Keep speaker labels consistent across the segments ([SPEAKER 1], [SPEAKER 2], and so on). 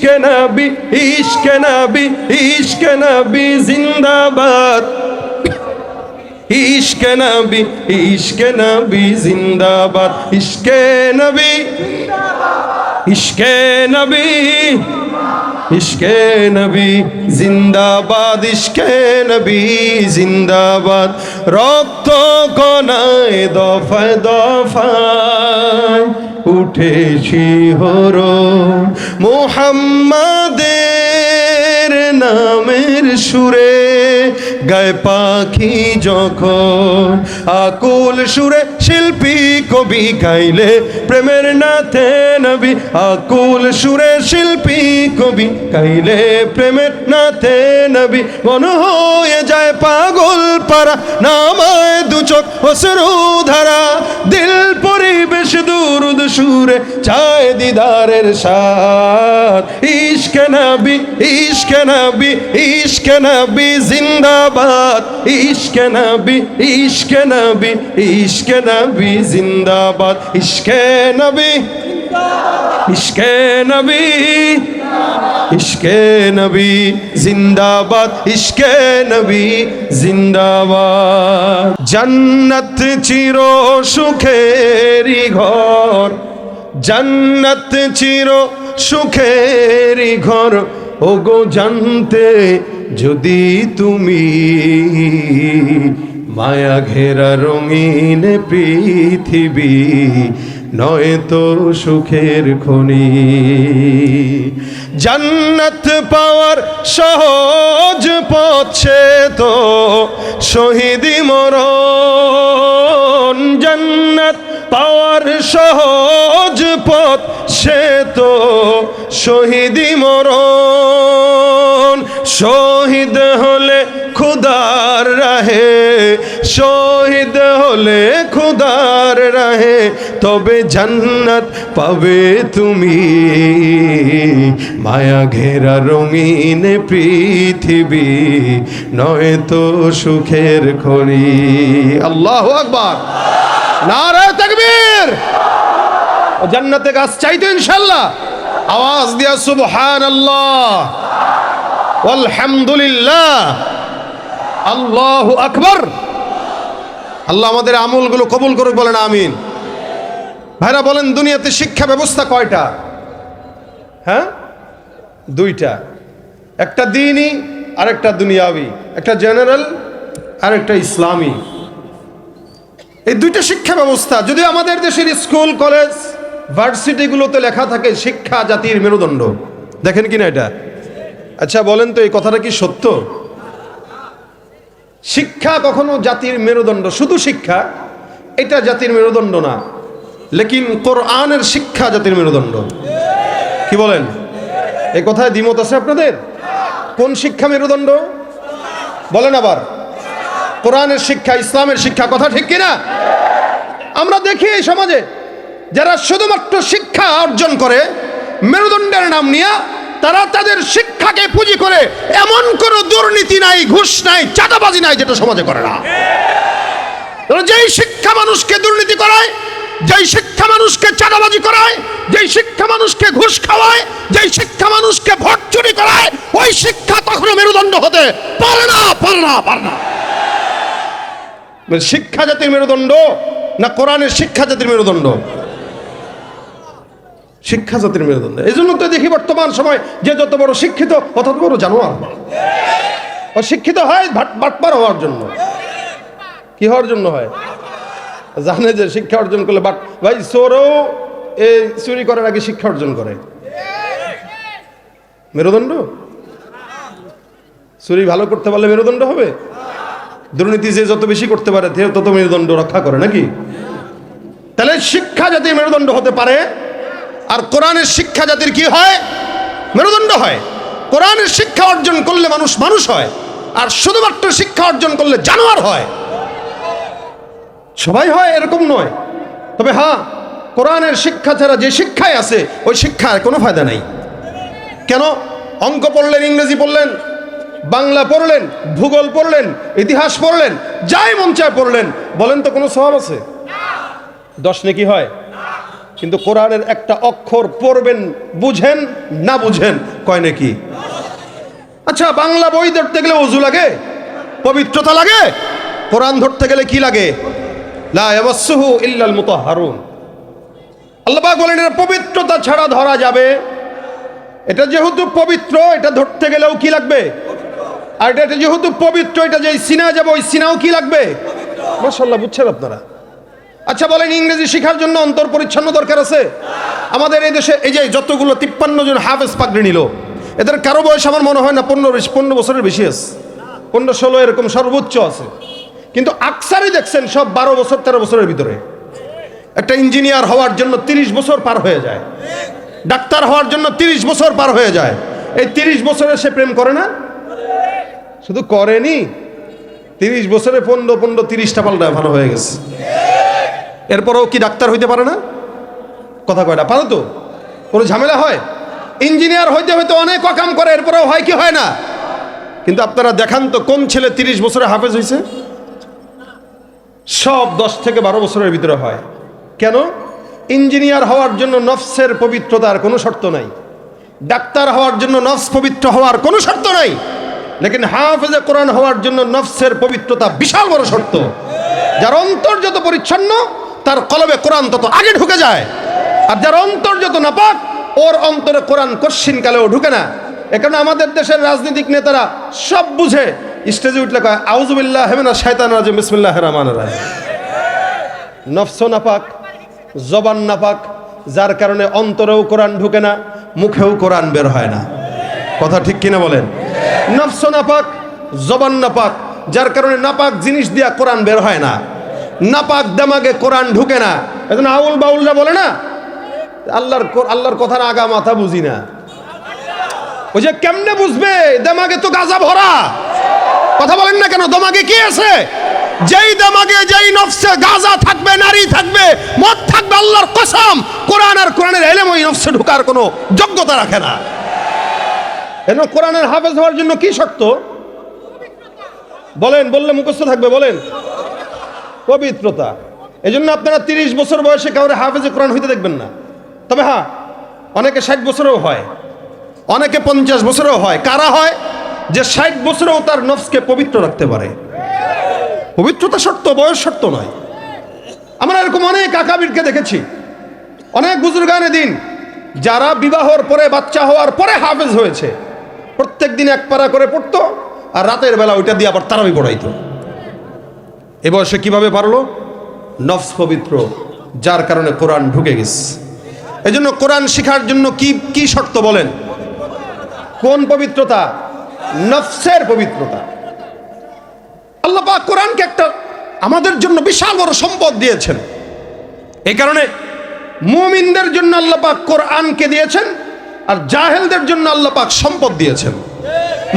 [SPEAKER 1] ইশকে নবী ইশকে নবী ইশকে নবী জিন্দাবাদ ইশকে নবী ইশকে নবী জিন্দাবাদ ইশকে নবী ইশকে নবী ইশকে নবী জিন্দাবাদ ইশকে নবী জিন্দাবাদ রক্ত কণায় দফায় দফায় উঠে শিহরণ মুহাম্মাদের নামের সুরে গায় পাখি যখন আকুল সুরে শিল্পী কবি গাইলে প্রেমের নাতে নবী আকুল সুরে শিল্পী কবি গাইলে প্রেমের নাতে নবী মন হয়ে যায় পাগল পারা নামায় দু চোখ অশ্রু ধারা দিল পরিবেশ দুরুদ সুরে চায় দিদারের সাথ ইশকে নবী ইশকে নবী ইশকে নবী জিন্দাবাদ ইশকে নবী ইশকে নবী ইশকে নবী জিন্দাবাদ ইশকে নবী ইশকে নবী ইশকে নবী জিন্দাবাদ ইশকে নবী জিন্দাবাদ জান্নাত চির সুখেরি ঘর জান্নাত চির সুখেরি ঘর ওগো জানতে যদি তুমি মায়া ঘেরা রঙিন পৃথিবী নয় তো সুখের খনি জান্নাত পাওয়ার সহজ পথ সে তো শহীদি মরণ জান্নাত পাওয়ার সহজ পথ সে তো শহীদি মরণ শহীদ হলে খুদার রাহে শহীদ হলে খুদার রাহে তবে জান্নাত পাবে তুমি মায়া ঘেরা রঙিন পৃথিবী নয় তো সুখের খনি আল্লাহু আকবার নারায়ে তাকবীর ও জান্নাতে গাছ চাইতো ইনশাআল্লাহ আওয়াজ দিয়া সুবহানাল্লাহ আলহামদুলিল্লাহ আল্লাহু আকবার আল্লাহ আমাদের আমলগুলো কবুল করুক বলেন আমিন ভাইরা বলেন দুনিয়াতে শিক্ষা ব্যবস্থা কয়টা হ্যাঁ দুইটা একটা দ্বীনি আর একটা দুনিয়াবি একটা জেনারেল আর একটা ইসলামী এই দুইটা শিক্ষা ব্যবস্থা যদি আমাদের দেশের স্কুল কলেজ ভার্সিটিগুলোতে লেখা থাকে শিক্ষা জাতির মেরুদণ্ড দেখেন কিনা এটা আচ্ছা বলেন তো এই কথাটা কি সত্য শিক্ষা কখনো জাতির মেরুদণ্ড শুধু শিক্ষা এটা জাতির মেরুদণ্ড না লেকিন কোরআনের শিক্ষা জাতির মেরুদণ্ড কি বলেন এই কথায় দ্বিমত আছে আপনাদের কোন শিক্ষা মেরুদণ্ড বলেন আবার কোরআনের শিক্ষা ইসলামের শিক্ষা কথা ঠিক কিনা আমরা দেখি এই সমাজে যারা শুধুমাত্র শিক্ষা অর্জন করে মেরুদণ্ডের নাম নিয়ে তারা তাদের শিক্ষাকে পুঁজি করে এমন কোনো দুর্নীতি নাই ঘুষ নাই চাঁদাবাজি নাই যেটা সমাজে করে না যেই শিক্ষা মানুষকে দুর্নীতি করায় যেই শিক্ষা মানুষকে চাঁদাবাজি করায় যেই শিক্ষা মানুষকে ঘুষ খাওয়ায় যেই শিক্ষা মানুষকে ভোট চুরি করায় ওই শিক্ষা কখনো মেরুদণ্ড হতে পারে না পারে না পারে না শিক্ষা জাতির মেরুদণ্ড না কোরআনের শিক্ষা জাতির মেরুদণ্ড শিক্ষা জাতির মেরুদণ্ড এই জন্য তো দেখি বর্তমান সময় যে যত বড় শিক্ষিত তত বড় জানোয়ার শিক্ষিত হয় বাটপার হওয়ার জন্য কি হওয়ার জন্য হয় জানে যে শিক্ষা অর্জন করলে বাট ভাই চোরও এই চুরি করার আগে শিক্ষা অর্জন করে মেরুদণ্ড চুরি ভালো করতে পারলে মেরুদণ্ড হবে দুর্নীতি যে যত বেশি করতে পারে তত মেরুদণ্ড রক্ষা করে নাকি তাহলে শিক্ষা জাতির মেরুদণ্ড হতে পারে আর কোরআনের শিক্ষা জাতির কি হয় মেরুদণ্ড হয় কোরআনের শিক্ষা অর্জন করলে মানুষ মানুষ হয় আর শুধুমাত্র শিক্ষা অর্জন করলে জানোয়ার হয় সবাই হয় এরকম নয় তবে হ্যাঁ কোরআনের শিক্ষা ছাড়া যে শিক্ষায় আছে ওই শিক্ষার কোনো ফায়দা নাই কেন অঙ্ক পড়লেন ইংরেজি পড়লেন বাংলা পড়লেন ভূগোল পড়লেন ইতিহাস পড়লেন যাই মন চায় পড়লেন বলেন তো কোনো সওয়াব আছে 10 নেকি হয় কিন্তু কোরআনের একটা অক্ষর পড়বেন, বুঝেন না বুঝেন, কয় নাকি? আচ্ছা, বাংলা বই ধরতে গেলে ওযু লাগে, পবিত্রতা লাগে। কোরআন ধরতে গেলে কি লাগে? লা ইয়ামাসসুহু ইল্লাল মুতাহহারুন। আল্লাহ পাক বলেন এটা পবিত্রতা ছাড়া ধরা যাবে। এটা যেহেতু পবিত্র, এটা ধরতে গেলেও কি লাগবে? আর এটা যেহেতু পবিত্র, এটা যে সিনা যাবে ওই সিনাও কি লাগবে? মাশাআল্লাহ, বুঝছেন আপনারা? আচ্ছা বলেন, ইংরেজি শেখার জন্য অন্তর পরিচ্ছন্ন দরকার আছে? আমাদের এই দেশে এই যে যতগুলো 53 জন হাফেজ পাগড়ি নিল, এদের কারো বয়স আমার মনে হয় না 15 বছরের বেশি আছে, 15-16 এরকম সর্বোচ্চ আছে। কিন্তু আকসারই দেখছেন সব 12 বছর 13 বছরের ভিতরে। একটা ইঞ্জিনিয়ার হওয়ার জন্য 30 বছর পার হয়ে যায়, ডাক্তার হওয়ার জন্য 30 বছর পার হয়ে যায়। এই 30 বছরে সে প্রেম করে না? শুধু করেনি, 30 বছরে 15-30টা পাল্টা ভালো হয়ে গেছে। এরপরেও কি ডাক্তার হইতে পারে না? কথা কয় না, পারে তো? কোনো ঝামেলা হয়? ইঞ্জিনিয়ার হইতে হইতে অনেক অকাম করে, এরপরেও হয় কি হয় না? কিন্তু আপনারা দেখান তো কোন ছেলে 30 বছরে হাফেজ হয়েছে? সব 10 থেকে 12 বছরের ভিতরে হয়। কেন? ইঞ্জিনিয়ার হওয়ার জন্য নফসের পবিত্রতার কোনো শর্ত নাই, ডাক্তার হওয়ার জন্য নফস পবিত্র হওয়ার কোনো শর্ত নাই, লেকিন হাফেজে কোরআন হওয়ার জন্য নফসের পবিত্রতা বিশাল বড় শর্ত। যার অন্তর যত পরিচ্ছন্ন, তার কলবে কোরআন তত আগে ঢুকে যায়। আর যার অন্তর যত নাপাক, ওর অন্তরে কোরআন কশ্চিন কালেও ঢুকে না। এখানে আমাদের দেশের রাজনৈতিক নেতারা সব বুঝে, স্টেজে উঠলে কয় আউযু বিল্লাহি মিনাশ শাইতানির রাজিম বিসমিল্লাহির রহমানির রহিম। নফস নাপাক, জবান নাপাক, যার কারণে অন্তরেও কোরআন ঢুকে না, মুখেও কোরআন বের হয় না। কথা ঠিক কিনা বলেন? নফস নাপাক, জবান নাপাক, যার কারণে নাপাক জিনিস দিয়া কোরআন বের হয় না, নাপাক দামাগে কোরআন ঢুকে না। এজন্য আউল বাউলরা বলে না, আল্লাহর কথার আগা মাথা বুঝি না। ওই যে কেমনে বুঝবে? দামাগে তো গাজা ভরা। কথা বলেন না কেন? দামাগে কি আছে? যেই দামাগে, যেই নফসে গাজা থাকবে, নারী থাকবে, মদ থাকবে, আল্লাহর কসম কোরআন আর কোরআনের ইলম ওই নফসে ঢোকার কোনো যোগ্যতা রাখে না। এন কোরআনের হাফেজ হওয়ার জন্য কি শর্ত বলেন? বললে মুখস্থ থাকবে, বলেন। পবিত্রতা। এজন্য আপনারা 30 বছর বয়সে কাউরে হাফেজে কোরআন হইতে দেখবেন না। তবে হ্যাঁ, অনেকে 60 বছরেও হয়, অনেকে 50 বছরেও হয়। কারা হয়? যে 60 বছরেও তার নফসকে পবিত্র রাখতে পারে। পবিত্রতা শর্ত, বয়স শর্ত নয়। আমরা এরকম অনেক আকাবিরকে দেখেছি, অনেক বুজুর্গানে দিন যারা বিবাহর পরে, বাচ্চা হওয়ার পরে হাফেজ হয়েছে। প্রত্যেক দিন এক পারা করে পড়তো, আর রাতের বেলা ওইটা দিয়ে আবার তারাবি পড়াইতো। এ বয়সে কিভাবে পারলো? নফস পবিত্র, যার কারণে কোরআন ঢুকে গেছে। এই জন্য কোরআন শেখার জন্য কি শর্ত বলেন? কোন পবিত্রতা? নফসের পবিত্রতা। আল্লাহ পাক কোরআনকে একটা আমাদের জন্য বিশাল বড় সম্পদ দিয়েছেন। এই কারণে মুমিনদের জন্য আল্লাহ পাক কোরআনকে দিয়েছেন, আর জাহেলদের জন্য আল্লাহ পাক সম্পদ দিয়েছেন।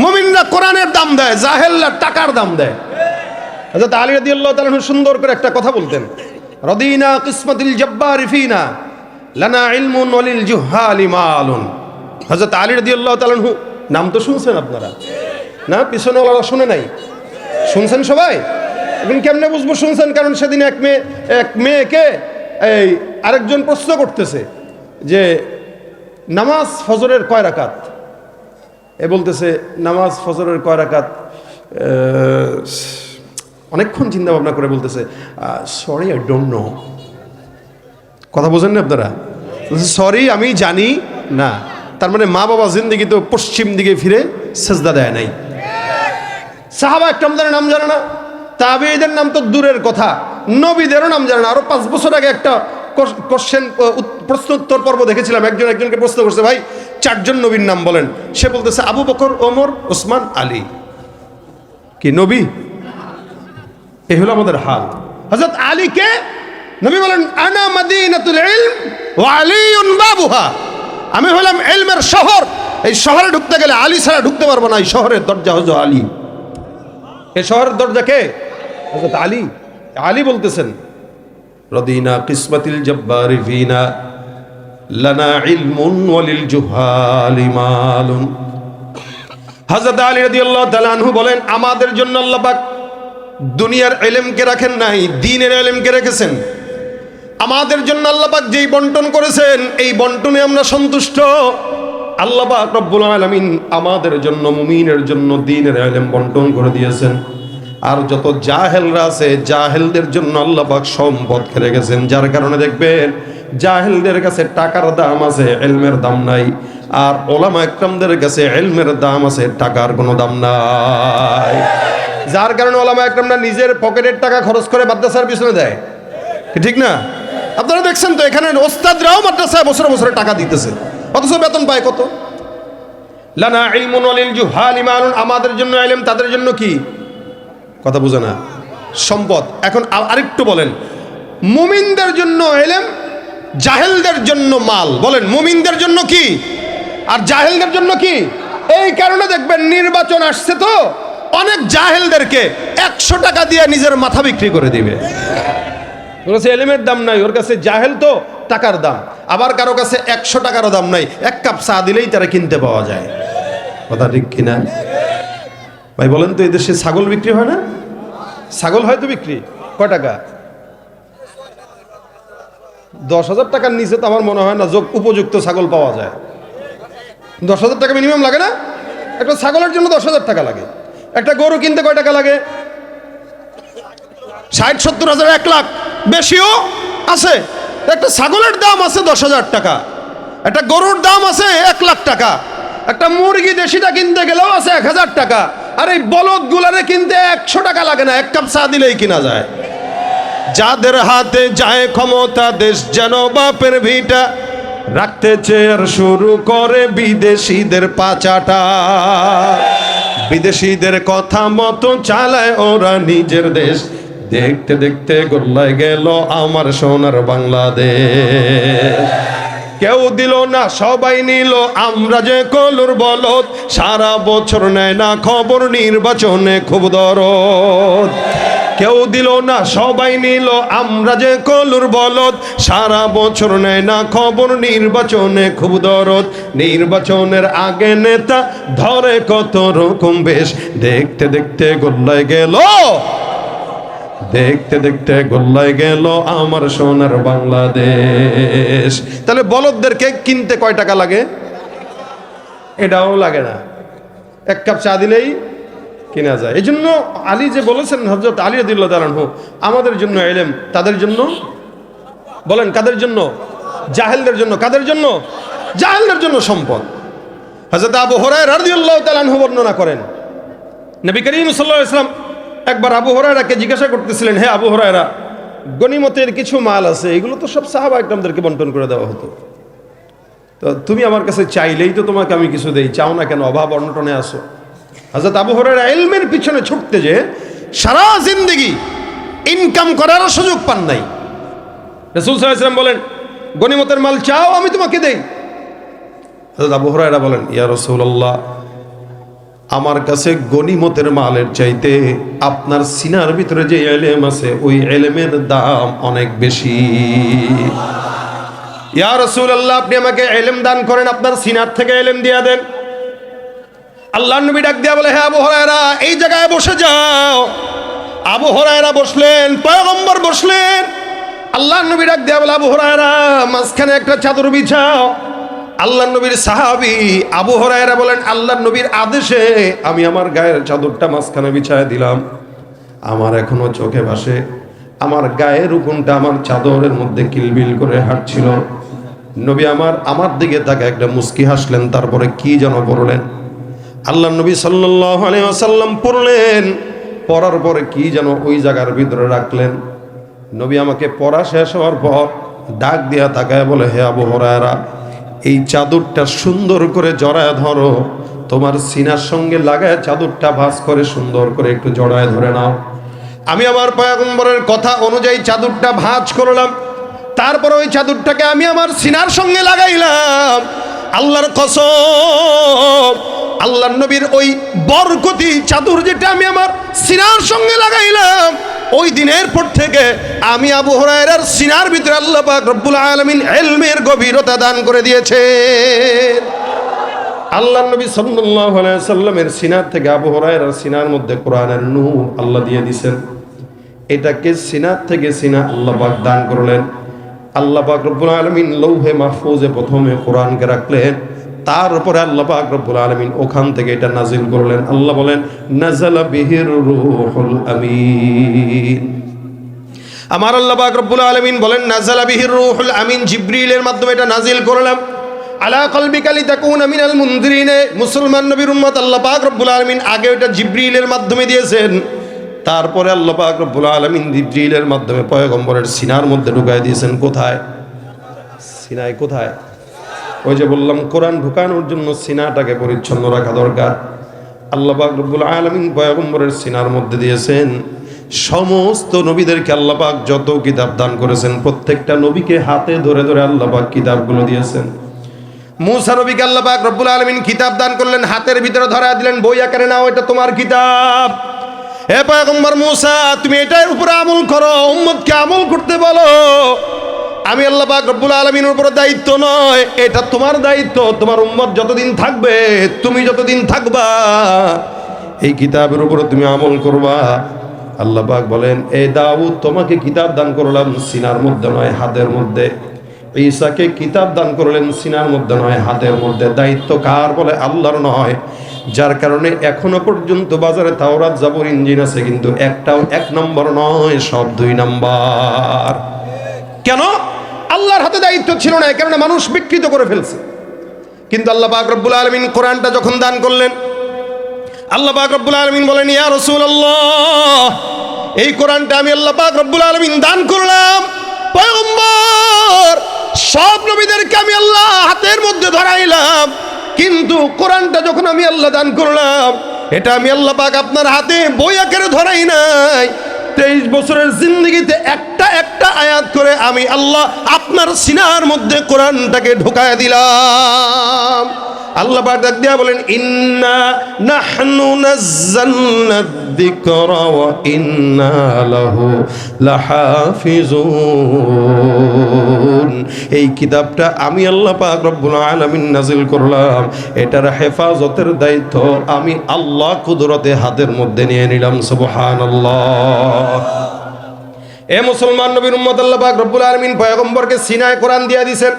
[SPEAKER 1] মুমিনরা কোরআনের দাম দেয়, জাহেলরা টাকার দাম দেয়। হযরত আলী রাদিয়াল্লাহু তাআলা সুন্দর করে একটা কথা বলতেন, রাদিনা কিসমাতিল জব্বারি ফিনা লানা ইলমুন ওয়ালিল জুহালি মালুন। হযরত আলী রাদিয়াল্লাহু তাআলা নাম তো শুনছেন আপনারা না? পিছনে ওরা শুনে নাই, শুনছেন সবাই? এখন কেমনে বুঝবো শুনছেন? কারণ সেদিন এক মেয়েকে এই আরেকজন প্রশ্ন করতেছে যে নামাজ ফজরের কয় রাকাত? এ বলতেছে নামাজ ফজরের কয় রাকাত? অনেকক্ষণ চিন্তা ভাবনা করে বলতেছে সরি আই ডোন্ট নো। কথা বোঝেন না আপনারা? সরি আমি জানি না। তার মানে মা বাবা জিন্দেগি তো পশ্চিম দিকে ফিরে সেজদা দেয় নাই। সাহাবা একরামদের নাম জানে না, তাবেঈদের নাম তো দূরের কথা, নবীদেরও নাম জানে না। আরো 5 বছর আগে একটা প্রশ্ন উত্তর পর্ব দেখেছিলাম, একজনকে প্রশ্ন করছে, ভাই 4 জন নবীর নাম বলেন। সে বলতেছে আবু বকর, ওমর, ওসমান, আলী। কি নবী? এই হলো আমাদের হাল। হযরত আলীকে নবী বলেন আনা মাদিনাতুল ইলম ওয়া আলীউন বাবুহা। আমি হলাম ইলমের শহর, এই শহরে ঢুকতে গেলে আলী ছাড়া ঢুকতে পারবো না। এই শহরের দরজা হযরত আলী। এই শহরের দরজা কে? হযরত আলী। আলী বলতেছেন রাদিনা কিসমাতিল জব্বারি ফিনা লানা ইলমুন ওয়ালিল জুহালি মালুন। হযরত আলী রাদিয়াল্লাহু তাআলা আনহু বলেন আমাদের জন্য আল্লাহ পাক দুনিয়ার ইলমকে রাখেন নাই, দ্বীনের ইলমকে রেখেছেন। আমাদের জন্য আল্লাহ পাক যেই বন্টন করেছেন এই বন্টনে আমরা সন্তুষ্ট। আল্লাহ পাক রব্বুল আলামিন আমাদের জন্য মুমিনের জন্য দ্বীনের ইলম বন্টন করে দিয়েছেন। আর যত জাহেলরা আছে জাহেলদের জন্য আল্লাহ পাক সম্পদ রেখে গেছেন, যার কারণে দেখবেন জাহেলদের কাছে টাকার দাম আছে, ইলমের দাম নাই। আর ওলামা ইকরামদের কাছে ইলমের দাম আছে, টাকার কোনো দাম নাই। যার কারণে ওলামা ইকরামরা নিজের পকেটের টাকা খরচ করে মাদ্রাসার পিছনে দেয়, ঠিক না? আপনারা দেখছেন তো এখানে ওস্তাদরাও মাদ্রাসায় বছরে বছরে টাকা দিতেছে, অথচ বেতন পায় কত? লানা ইলমুন ওয়ালিল জুহালি মালুন, আমাদের জন্য ইলম, তাদের জন্য কি? কথা বুঝে না, সম্পদ। এখন আরেকটু বলেন, মুমিনদের জন্য ইলম, জাহেলদের জন্য মাল। বলেন মুমিনদের জন্য কি আর জাহেলদের জন্য কি? এই কারণে দেখবেন নির্বাচন আসছে তো অনেক জাহেলদেরকে 100 টাকা দিয়ে নিজের মাথা বিক্রি করে দিবে। ওর কাছে এলিমের দাম নাই, ওর কাছে জাহেল তো টাকার দাম। আবার কারো কাছে 100 টাকারও দাম নাই, 1 কাপ চা দিলেই তারা কিনতে পাওয়া যায়। কথা ঠিক কিনা ভাই বলেন তো? এই দেশে ছাগল বিক্রি হয় না? ছাগল হয়তো বিক্রি কয় টাকা? 10,000 টাকার নিচে তো আমার মনে হয় না উপযুক্ত ছাগল পাওয়া যায়। 10,000 টাকা মিনিমাম লাগে না? একটা ছাগলের জন্য 10,000 টাকা লাগে। একটা গরু কিনতে কয় টাকা লাগে? 60-70 হাজার, 1 লাখ, বেশিও আছে। একটা ছাগলের দাম আছে 10,000 টাকা, একটা গরুর দাম আছে 1 লাখ টাকা, একটা মুরগি দেশিটা কিনতে গেলেও আছে 1,000 টাকা। আর এই বলদ গুলারে কিনতে 100 টাকা লাগে না, 1 কাপ চা দিলেই কিনা যায়। যাদের হাতে যায় ক্ষমতা, দেশ যেন বাপের ভিটা, রাখতে চেয়ার শুরু করে বিদেশিদের পাচাটা। বিদেশিদের কথা মতো চালায় ওরা নিজের দেশ, দেখতে দেখতে গোল্লায় গেল আমার সোনার বাংলাদেশ। কেউ দিল না সবাই নিল, আমরা যে কলুর বলদ, সারা বছর নেয় না খবর, নির্বাচনে খুব দরদ। কেউ দিল না সবাই নিল, আমরা যে কলুর বলদ, সারা বছর নেয় না খবর, নির্বাচনে খুব দরদ। নির্বাচনের আগে নেতা ধরে কত রকম বেশ, দেখতে দেখতে গোল্লায় গেল, দেখতে দেখতে গোল্লায় গেল আমার সোনার বাংলাদেশ। তাহলে বলদদেরকে কিনতে কয় টাকা লাগে? এটাও লাগে না, 1 কাপ চা দিলেই কিনা যায়। এই জন্য আলী যে বলেছেন, হযরত আলী রাদিয়াল্লাহু তাআলা আনহু, আমাদের জন্য ইলম, তাদের জন্য, বলেন কাদের জন্য? জাহেলদের জন্য। কাদের জন্য? জাহেলদের জন্য সম্পদ। হযরত আবু হুরায়রা রাদিয়াল্লাহু তাআলা আনহু বর্ণনা করেন, নবী করিম সাল্লাল্লাহু আলাইহি ওয়াসাল্লাম একবার আবু হুরায়রাকে জিজ্ঞাসা করতেছিলেন, হে আবু হুরায়রা, গনিমতের কিছু মাল আছে, এগুলো তো সব সাহাবা একরামদেরকে বন্টন করে দেওয়া হতো, তো তুমি আমার কাছে চাইলেই তো তোমাকে আমি কিছু দেই, চাও না কেন? অভাব অনটনে আসো। হযরত আবু হুরায়রা ইলমের পিছনে ছুটতে যে সারা জিন্দেগি ইনকাম করার সুযোগ পান নাই। রাসূল সাল্লাল্লাহু আলাইহি ওয়াসাল্লাম বলেন, গনিমতের মাল চাও, আমি তোমাকে দেই। হযরত আবু হুরায়রা বলেন, ইয়া রাসূলুল্লাহ, আমার কাছে গনিমতের মালের চাইতে আপনার সিনার ভিতরে যে ইলম আছে ওই ইলমের দাম অনেক বেশি। ইয়া রাসূলুল্লাহ, আপনি আমাকে ইলম দান করেন, আপনার সিনার থেকে ইলম দিয়া দেন। আল্লাহর নবী ডাক দিয়া বলে, হে আবু হুরায়রা, এই জায়গায় বসে যাও। আবু হুরায়রা বসলেন, পয়গম্বর বসলেন। আল্লাহর নবী ডাক দিয়া বলে, আবু হুরায়রা, মাঝখানে একটা চাদর বিছাও। আল্লাহর নবীর সাহাবী আবু হুরায়রা বলেন, আল্লাহর নবীর আদেশে আমি আমার গায়ের চাদরটা মাঝখানে বিছায় দিলাম। আমার এখনো চোখে ভাসে আমার গায়ের উকুনটা আমার চাদরের মধ্যে কিলবিল করে হাঁটছিল। নবী আমার দিকে তাকে একটা মুস্কি হাসলেন, তারপরে কি যেন পড়লেন। আল্লাহর নবী সাল্লাল্লাহু আলাইহি ওয়াসাল্লাম পড়লেন, পড়ার পরে কি যেন ওই জায়গার ভিতরে রাখলেন। নবী আমাকে পড়া শেষ হওয়ার পর ডাক দিয়া তাকায় বলে, হে আবু হুরায়রা, এই চাদরটা সুন্দর করে জড়ায় ধরো, তোমার সিনার সঙ্গে লাগায় চাদরটা ভাঁজ করে সুন্দর করে একটু জড়ায় ধরে নাও। আমি আমার পয়গম্বরের কথা অনুযায়ী চাদরটা ভাঁজ করলাম, তারপর ওই চাদরটাকে আমি আমার সিনার সঙ্গে লাগাইলাম। আল্লাহর কসম, আল্লাহর নবীর ওই বরকতি চাদর যেটা আমি আমার সিনার সঙ্গে লাগাইলাম, ওই দিনের পর থেকে আমি আবু হুরায়রার সিনার ভিতরে আল্লাহ পাক রব্বুল আলামিন ইলমের গভীরতা দান করে দিয়েছে। আল্লাহর নবী সাল্লাল্লাহু আলাইহি ওয়াসাল্লামের সিনার থেকে আবু হুরায়রার সিনার মধ্যে কোরআনের নূর আল্লাহ দিয়ে দিয়েছেন। এটাকে সিনার থেকে সিনা আল্লাহ পাক দান করলেন। আল্লাহ পাক রব্বুল আলামিন লৌহে মাহফুজে প্রথমে কোরআনকে রাখলেন, তারপরে আল্লাহ পাক রব্বুল আলামিন ওখান থেকে এটা নাজিল করলেন। আল্লাহ বলেন নাযালা বিহির রূহুল আমিন। আমার আল্লাহ পাক রব্বুল আলামিন বলেন নাযালা বিহির রূহুল আমিন, জিবরিলের মাধ্যমে এটা নাজিল করলাম। আলা কলবিকা লিতাকুনা মিনাল মুনযিরিন, মুসলমান নবীর উম্মত আল্লাহ পাক রব্বুল আলামিন আগে এটা জিবরিলের মাধ্যমে দিয়েছেন, তারপরে আল্লাহ পাক রব্বুল আলামিন জিবরিলের মাধ্যমে পয়গম্বরের সিনার মধ্যে ঢুকায় দিয়েছেন। কোথায়? সিনায়। কোথায়? ওই যে বললাম কোরআন ঢুকানোর জন্য সিনাটাকে পরিচ্ছন্ন রাখা দরকার। আল্লাহ পাক রব্বুল আলামিন পয়গম্বরের সিনার মধ্যে দিয়েছেন। সমস্ত নবীদেরকে আল্লাহ পাক যত কিতাব দান করেছেন প্রত্যেকটা নবীকে হাতে ধরে ধরে আল্লাহ পাক কিতাবগুলো দিয়েছেন। মূসা নবীকে আল্লাহ পাক রব্বুল আলামিন কিতাব দান করলেন, হাতের ভিতরে ধরা দিলেন, বই আকারে নাও, এটা তোমার কিতাব। হে পয়গম্বর মূসা, তুমি এটার উপরে আমল করো, উম্মতকে আমল করতে বলো। আমি আল্লাহ পাক রব্বুল আলামিনের উপরে দায়িত্ব নয়, এটা তোমার দায়িত্ব। তোমার উম্মত যতদিন থাকবে, তুমি যতদিন থাকবা, এই কিতাবের উপরে তুমি আমল করবা। আল্লাহ পাক বলেন এ দাউদ, তোমাকে কিতাব দান করলাম সিনার মধ্যে নয় হাতের মধ্যে। ঈসাকে কিতাব দান করলেন সিনার মধ্যে নয় হাতের মধ্যে। দায়িত্ব কার? বলে আল্লাহর নয়। যার কারণে এখনো পর্যন্ত বাজারে তাওরাত জাবুর ইঞ্জিল আছে, কিন্তু একটাও 1 নম্বর নয়, সব 2 নম্বর। কেন? আল্লাহর হাতে দায়িত্ব ছিল না, এই কারণে মানুষ বিকৃত করে ফেলছে। কিন্তু আল্লাহ পাক রব্বুল আলামিন কোরআনটা যখন দান করলেন, আল্লাহ পাক রব্বুল আলামিন বলেন ইয়া রাসূলুল্লাহ, এই কোরআনটা আমি আল্লাহ পাক রব্বুল আলামিন দান করলাম পয়গম্বর, সব নবীদেরকে আমি আল্লাহ হাতের মধ্যে ধরাইলাম, কিন্তু কোরআনটা যখন আমি আল্লাহ দান করলাম, এটা আমি আল্লাহ পাক আপনার হাতে বই আকারে ধরাই নাই। 23 বছরের জিন্দগিতে একটা একটা আয়াত করে আমি আল্লাহ আপনার সিনার মধ্যে কোরআনটাকে ঢুকায় দিলাম। আল্লাহ পাক ডাক দিয়া বলেন ইন্না নাহনু নাযালনা যিকরা ওয়া ইন্না লাহু লাহাফিজুন। এই কিতাবটা আমি আল্লাহ পাক রব্বুল আলামিন নাজিল করলাম, এটার হেফাজতের দায়িত্ব আমি আল্লাহ কুদরতে হাতের মধ্যে নিয়ে নিলাম। সুবহানাল্লাহ। এ মুসলমান নবীর উম্মত, আল্লাহ পাক রব্বুল আলামিন পয়গম্বরকে সিনায় কোরআন দিয়া দিয়েছেন।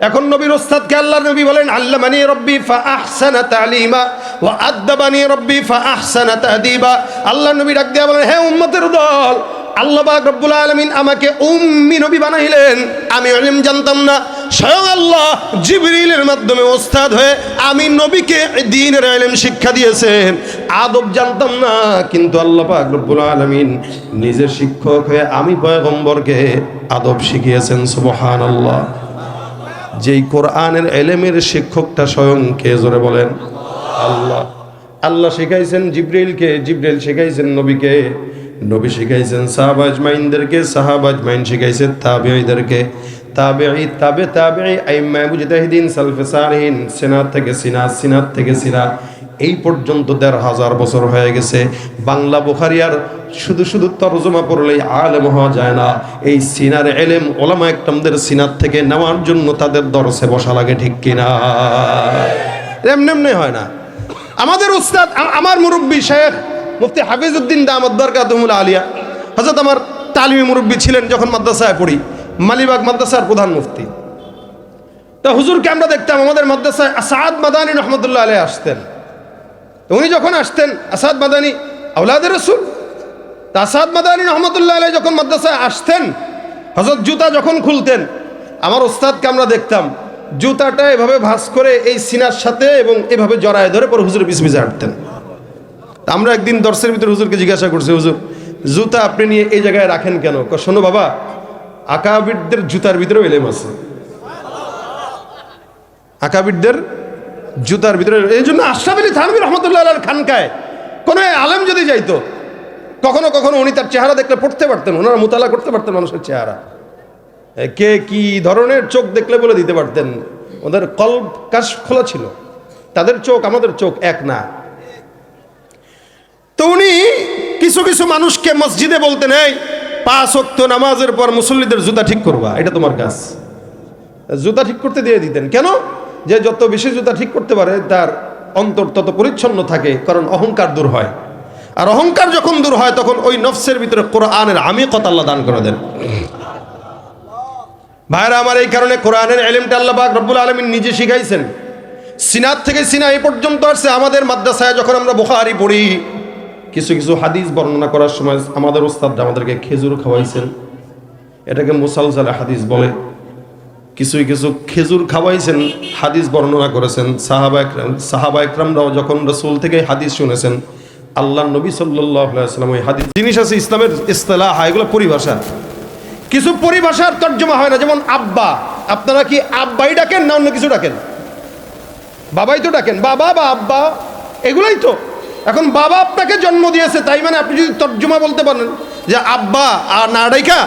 [SPEAKER 1] এখন নবীর ওস্তাদকে আল্লাহর নবী বলেন আল্লামানি রব্বি ফাআহসানা তালিমা ওয়া আদবানি রব্বি ফাআহসানা তাদিবা। আল্লাহর নবী ডাক দিয়া বলেন হে উম্মতের দল, আল্লাহ পাক রব্বুল আলামিন আমাকে উম্মি নবী বানাইলেন। আমি ইলম জানতাম না, স্বয়ং আল্লাহ জিবরিলের মাধ্যমে ওস্তাদ হয়ে আমি নবীকে দ্বীনের ইলম শিক্ষা দিয়েছেন। আদব জানতাম না, কিন্তু আল্লাহ পাক রব্বুল আলামিন নিজের শিক্ষক হয়ে আমি পয়গম্বরকে আদব শিখিয়েছেন। সুবহানাল্লাহ। যেই কোরআনের এলেমের শিক্ষকটা স্বয়ং কে? জোরে বলেন আল্লাহ। আল্লাহ শিখাইছেন জিবরিলকে, জিবরিল শিখাইছেন নবীকে, নবী শিখাইছেন সাহাবা আজমাইনদেরকে, সাহাবা আজমাইন শিখাইছেন তাবেঈদেরকে, তাবেঈ তাবে তাবেঈ আইম্মা মুজতাহিদিন সালফে সালিহিন, সিনাত থেকে সিনা, সিনাত থেকে সিনা, এই পর্যন্ত ১৫০০ বছর হয়ে গেছে। বাংলা বুখারী আর শুধু শুধু তরজমা পড়লেই আলেম হওয়া যায় না। এই সিনার এলেম ওলামা একরামদের সিনাত থেকে নেওয়ার জন্য তাদের দরসে বসা লাগে, ঠিক কিনা? এমনি হয় না। আমাদের উস্তাদ, আমার মুরব্বী শেখ মুফতি হাফিজউদ্দিন দামাত বরকাতুহুল আলিয়া হযরত আমার তালিমি মুরব্বী ছিলেন যখন মাদ্রাসায় পড়ি, মালিবাগ মাদ্রাসার প্রধান মুফতি। তা হুজুরকে আমরা দেখতাম আমাদের মাদ্রাসায় আসাদ মাদানী রহমতুল্লাহ আলাইহি আসতেন। উনি যখন আসতেন, আসাদ মাদানী আওলাদে রাসূল, আসাদ মাদানী রহমতুল্লাহ আলাইহি যখন মাদ্রাসায় আসতেন, হযরত জুতা যখন খুলতেন, আমার ওস্তাদকে আমরা দেখতাম জুতাটা এভাবে ভাঁজ করে এই সিনার সাথে এবং এভাবে জড়ায় ধরে পরে হুজুরের পিছে পিছে হাঁটতেন। আমরা একদিন দর্শের ভিতরে হুজুরকে জিজ্ঞাসা করছি, হুজুর জুতা আপনি নিয়ে এই জায়গায় রাখেন কেন? শোনো বাবা, আকাবিরদের জুতার ভিতরেও এলেম আছে। আকাবিরদের জুতার ভিতরে, এই জন্য আশরাফ আলী থানভী রহমতুল্লাহ আলাইহির খানকায় কোনো আলেম যদি যাইতো, কখনো কখনো উনি তার চেহারা দেখলে পড়তে পারতেন, ওনারা মুতালা করতে পারতেন মানুষের চেহারা, কে কি ধরনের চোখ দেখলে বলে দিতে পারতেন। ওদের কলব কাশফ খোলা ছিল, তাদের চোখ আমাদের চোখ এক না। তো উনি কিছু কিছু মানুষকে মসজিদে বলতেন, এই 5 ওয়াক্ত নামাজের পর মুসল্লিদের জুতা ঠিক করবা, এটা তোমার কাজ। জুতা ঠিক করতে দিয়ে দিতেন। কেন? যে যত বেশি জুতা ঠিক করতে পারে তার অন্তর তত পরিচ্ছন্ন থাকে, কারণ অহংকার দূর হয়। আর অহংকার যখন দূর হয় তখন ওই নফসের ভিতরে কোরআনের আমিকত আল্লাহ দান করে দেন। ভাইরা আমার, এই কারণে কোরআনের ইলমটা আল্লাহ পাক রব্বুল আলামিন নিজে শিখাইছেন। সিনাত থেকে সিনা এই পর্যন্ত আসছে। আমাদের মাদ্রাসায় যখন আমরা বুখারী পড়ি, কিছু কিছু হাদিস বর্ণনা করার সময় আমাদের ওস্তাদ আমাদেরকে খেজুর খাওয়াইছেন, এটাকে মুসালসাল হাদিস বলে। কিছু কিছু খেজুর খাওয়াইছেন, হাদিস বর্ণনা করেছেন। সাহাবা একরামরাও যখন রাসূল থেকে হাদিস শুনেছেন, আল্লাহ নবী সাল্লাল্লাহু আলাইহি ওয়াসাল্লাম ওই হাদিস জিনিস আছে ইসলামের ইসতিলাহ, এগুলো পরিভাষা। কিছু পরিভাষার তর্জমা হয় না, যেমন আব্বা। আপনারা কি আব্বাই ডাকেন না অন্য কিছু ডাকেন? বাবাই তো ডাকেন, বাবা বা আব্বা, এগুলাই তো। এখন বাবা আপনাকে জন্ম দিয়েছে, তাই মানে আপনি যদি তর্জমা বলতে পারেন যে আব্বা আর না ডাইকা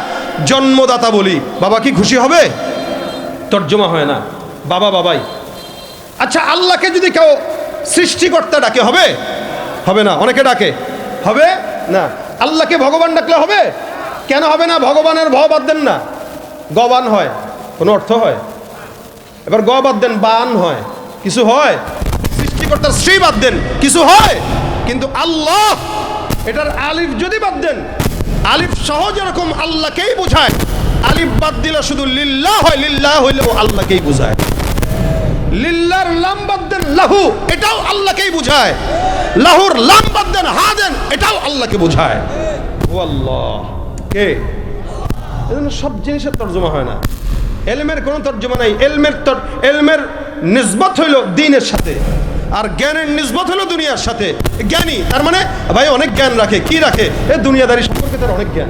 [SPEAKER 1] জন্মদাতা বলি, বাবা কি খুশি হবে? তর্জমা হয় না, বাবা বাবাই। আচ্ছা, আল্লাহকে যদি কেউ সৃষ্টিকর্তা ডাকে হবে? হবে না। অনেকে ডাকে, হবে না। আল্লাহকে ভগবান ডাকলে হবে? কেন হবে না? ভগবানের ভ বাদ দেন না, গবান হয়, কোনো অর্থ হয়? এবার গ বাদ দেন, বান হয়, কিছু হয়? সৃষ্টিকর্তার শ্রী বাদ দেন, কিছু হয়? কিন্তু আল্লাহ, এটার আলিফ যদি বাদ দেন, আলিফ সহ যেরকম আল্লাহকেই বোঝায়, আলিফ বাদ দিলে শুধু লিল্লাহ হয়, লিল্লাহ হইলেও আল্লাহকেই বোঝায়। লিল্লাহর লাম বাদ দেন, লাহু, এটাও আল্লাহকেই বোঝায়। লাহুর লাম বাদ দেন, হা দেন, এটাও আল্লাহকে বোঝায়। ও আল্লাহ কে? এজন্য সব জিনিসের তর্জমা হয় না। এলমের কোনো তর্জমা নাই। এলমের নিসবত হইল দ্বীনের সাথে, আর জ্ঞানের নিসবত হলো দুনিয়ার সাথে। জ্ঞানী তার মানে ভাই অনেক জ্ঞান রাখে। কি রাখে? এ দুনিয়াদারি সম্পর্কে তার অনেক জ্ঞান।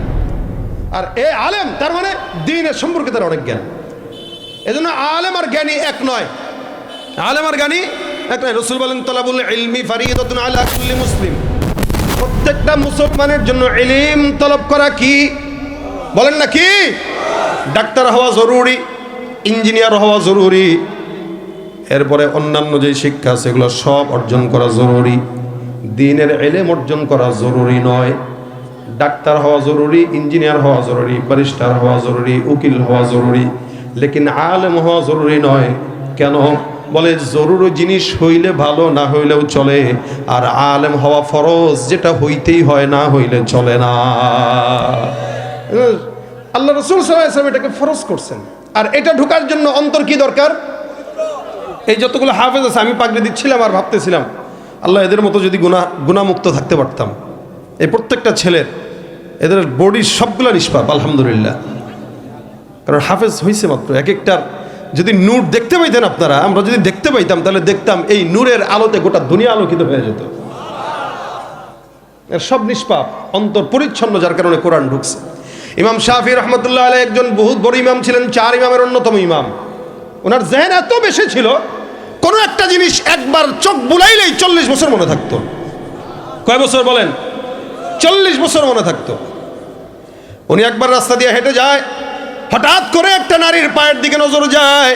[SPEAKER 1] আর এ আলেম তার মানে দ্বীনের সম্পর্কে তার অনেক জ্ঞান। এজন্য আলেম আর জ্ঞানী এক নয়। আলেম আর জ্ঞানী এক নয়। রাসূল বলেন, তালাবুল ইলমি ফারিদাতুন আলা কুল্লি মুসলিম। প্রত্যেকটা মুসলমানের জন্য ইলম তলব করা কি? বলেন না কি? ডাক্তার হওয়া জরুরি, ইঞ্জিনিয়ার হওয়া জরুরি, এরপরে অন্যান্য যে শিক্ষা সেগুলো সব অর্জন করা জরুরি। দ্বীনের ইলম অর্জন করা জরুরি নয়। ডাক্তার হওয়া জরুরি, ইঞ্জিনিয়ার হওয়া জরুরি, ব্যারিস্টার হওয়া জরুরি, উকিল হওয়া জরুরি, লেকিন আলেম হওয়া জরুরি নয়। কেন? বলে জরুরি জিনিস হইলে ভালো, না হইলেও চলে। আর আলেম হওয়া ফরজ, যেটা হইতেই হয়, না হইলে চলে না। আল্লাহ রাসূল সাল্লাল্লাহু আলাইহি ওয়াসাল্লাম এটাকে ফরজ করছেন। আর এটা ঢোকার জন্য অন্তর কি দরকার? এই যতগুলো হাফেজ আছে, আমি পাগড়ি দিচ্ছিলাম আর ভাবতেছিলাম, আল্লাহ এদের মতো যদি গুনাহমুক্ত থাকতে পারতাম। এই প্রত্যেকটা ছেলের, এদের বডির সবগুলো নিষ্পাপ আলহামদুলিল্লাহ। কারণ হাফেজ হয়েছে মাত্র। এক একটার যদি নূর দেখতে পাইতেন আপনারা, আমরা যদি দেখতে পাইতাম, তাহলে দেখতাম এই নূরের আলোতে গোটা দুনিয়া আলোকিত হয়ে যেত। সব নিষ্পাপ, অন্তর পরিচ্ছন্ন, যার কারণে কোরআন ঢুকছে। ইমাম শাফি রহমতুল্লাহ আলাইহি একজন বহুত বড় ইমাম ছিলেন, 4 ইমামের অন্যতম ইমাম। ওনার জেহেন এত বেশি ছিল, কোনো একটা জিনিস একবার চোখ বুলাইলেই 40 বছর মনে থাকতো। কয় বছর বলেন? 40 বছর মনে থাকতো। উনি একবার রাস্তা দিয়ে হেঁটে যায়, হঠাৎ করে একটা নারীর পায়ের দিকে নজর যায়।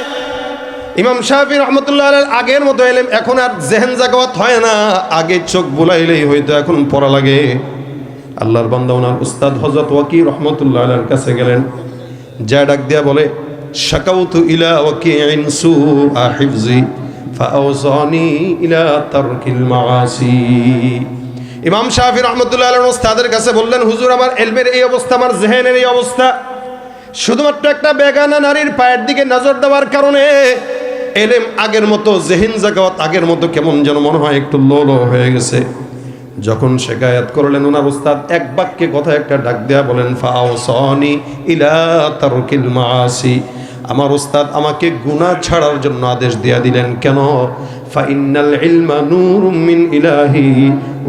[SPEAKER 1] ইমাম শাফি রহমতুল্লাহ আলাইহি আগের মতো এলেম এখন আর জেহেন জাগাওয়াত হয় না। আগে চোখ বুলাইলেই হয়তো, এখন পড়া লাগে। আল্লাহর বান্দা ওনার উস্তাদ হযরত ওয়াকি রহমতুল্লাহ আলাইহির কাছে গেলেন, যা ডাক দিয়া বলে, শাকাউতু ইলা ওয়াকিইন সুআ হিফজি ফাআওসানি ইলা তারকিল মাআসি। ইমাম শাফি রহমতুল্লাহ আলাইহির উস্তাদের কাছে বললেন, হুজুর, আমার ইলমের এই অবস্থা, আমার জেহেনের এই অবস্থা, শুধুমাত্র একটা বেগানা নারীর পায়ের দিকে নজর দেওয়ার কারণে ইলম আগের মতো, জেহেন জাগাওয়াত আগের মতো কেমন যেন মনে হয় একটু লো লো হয়ে গেছে। যখন শিকায়াত করলেন, ওনার উস্তাদ এক বাক্যে কথা একটা ডাক দেয়া বলেন, ফাআওসানি ইলা তারকিল মাআসি। আমার উস্তাদ আমাকে গুনাহ ছাড়ার জন্য আদেশ দেয়া দিলেন। কেন? ফাইন্নাল ইলমা নূরুম মিন ইলাহি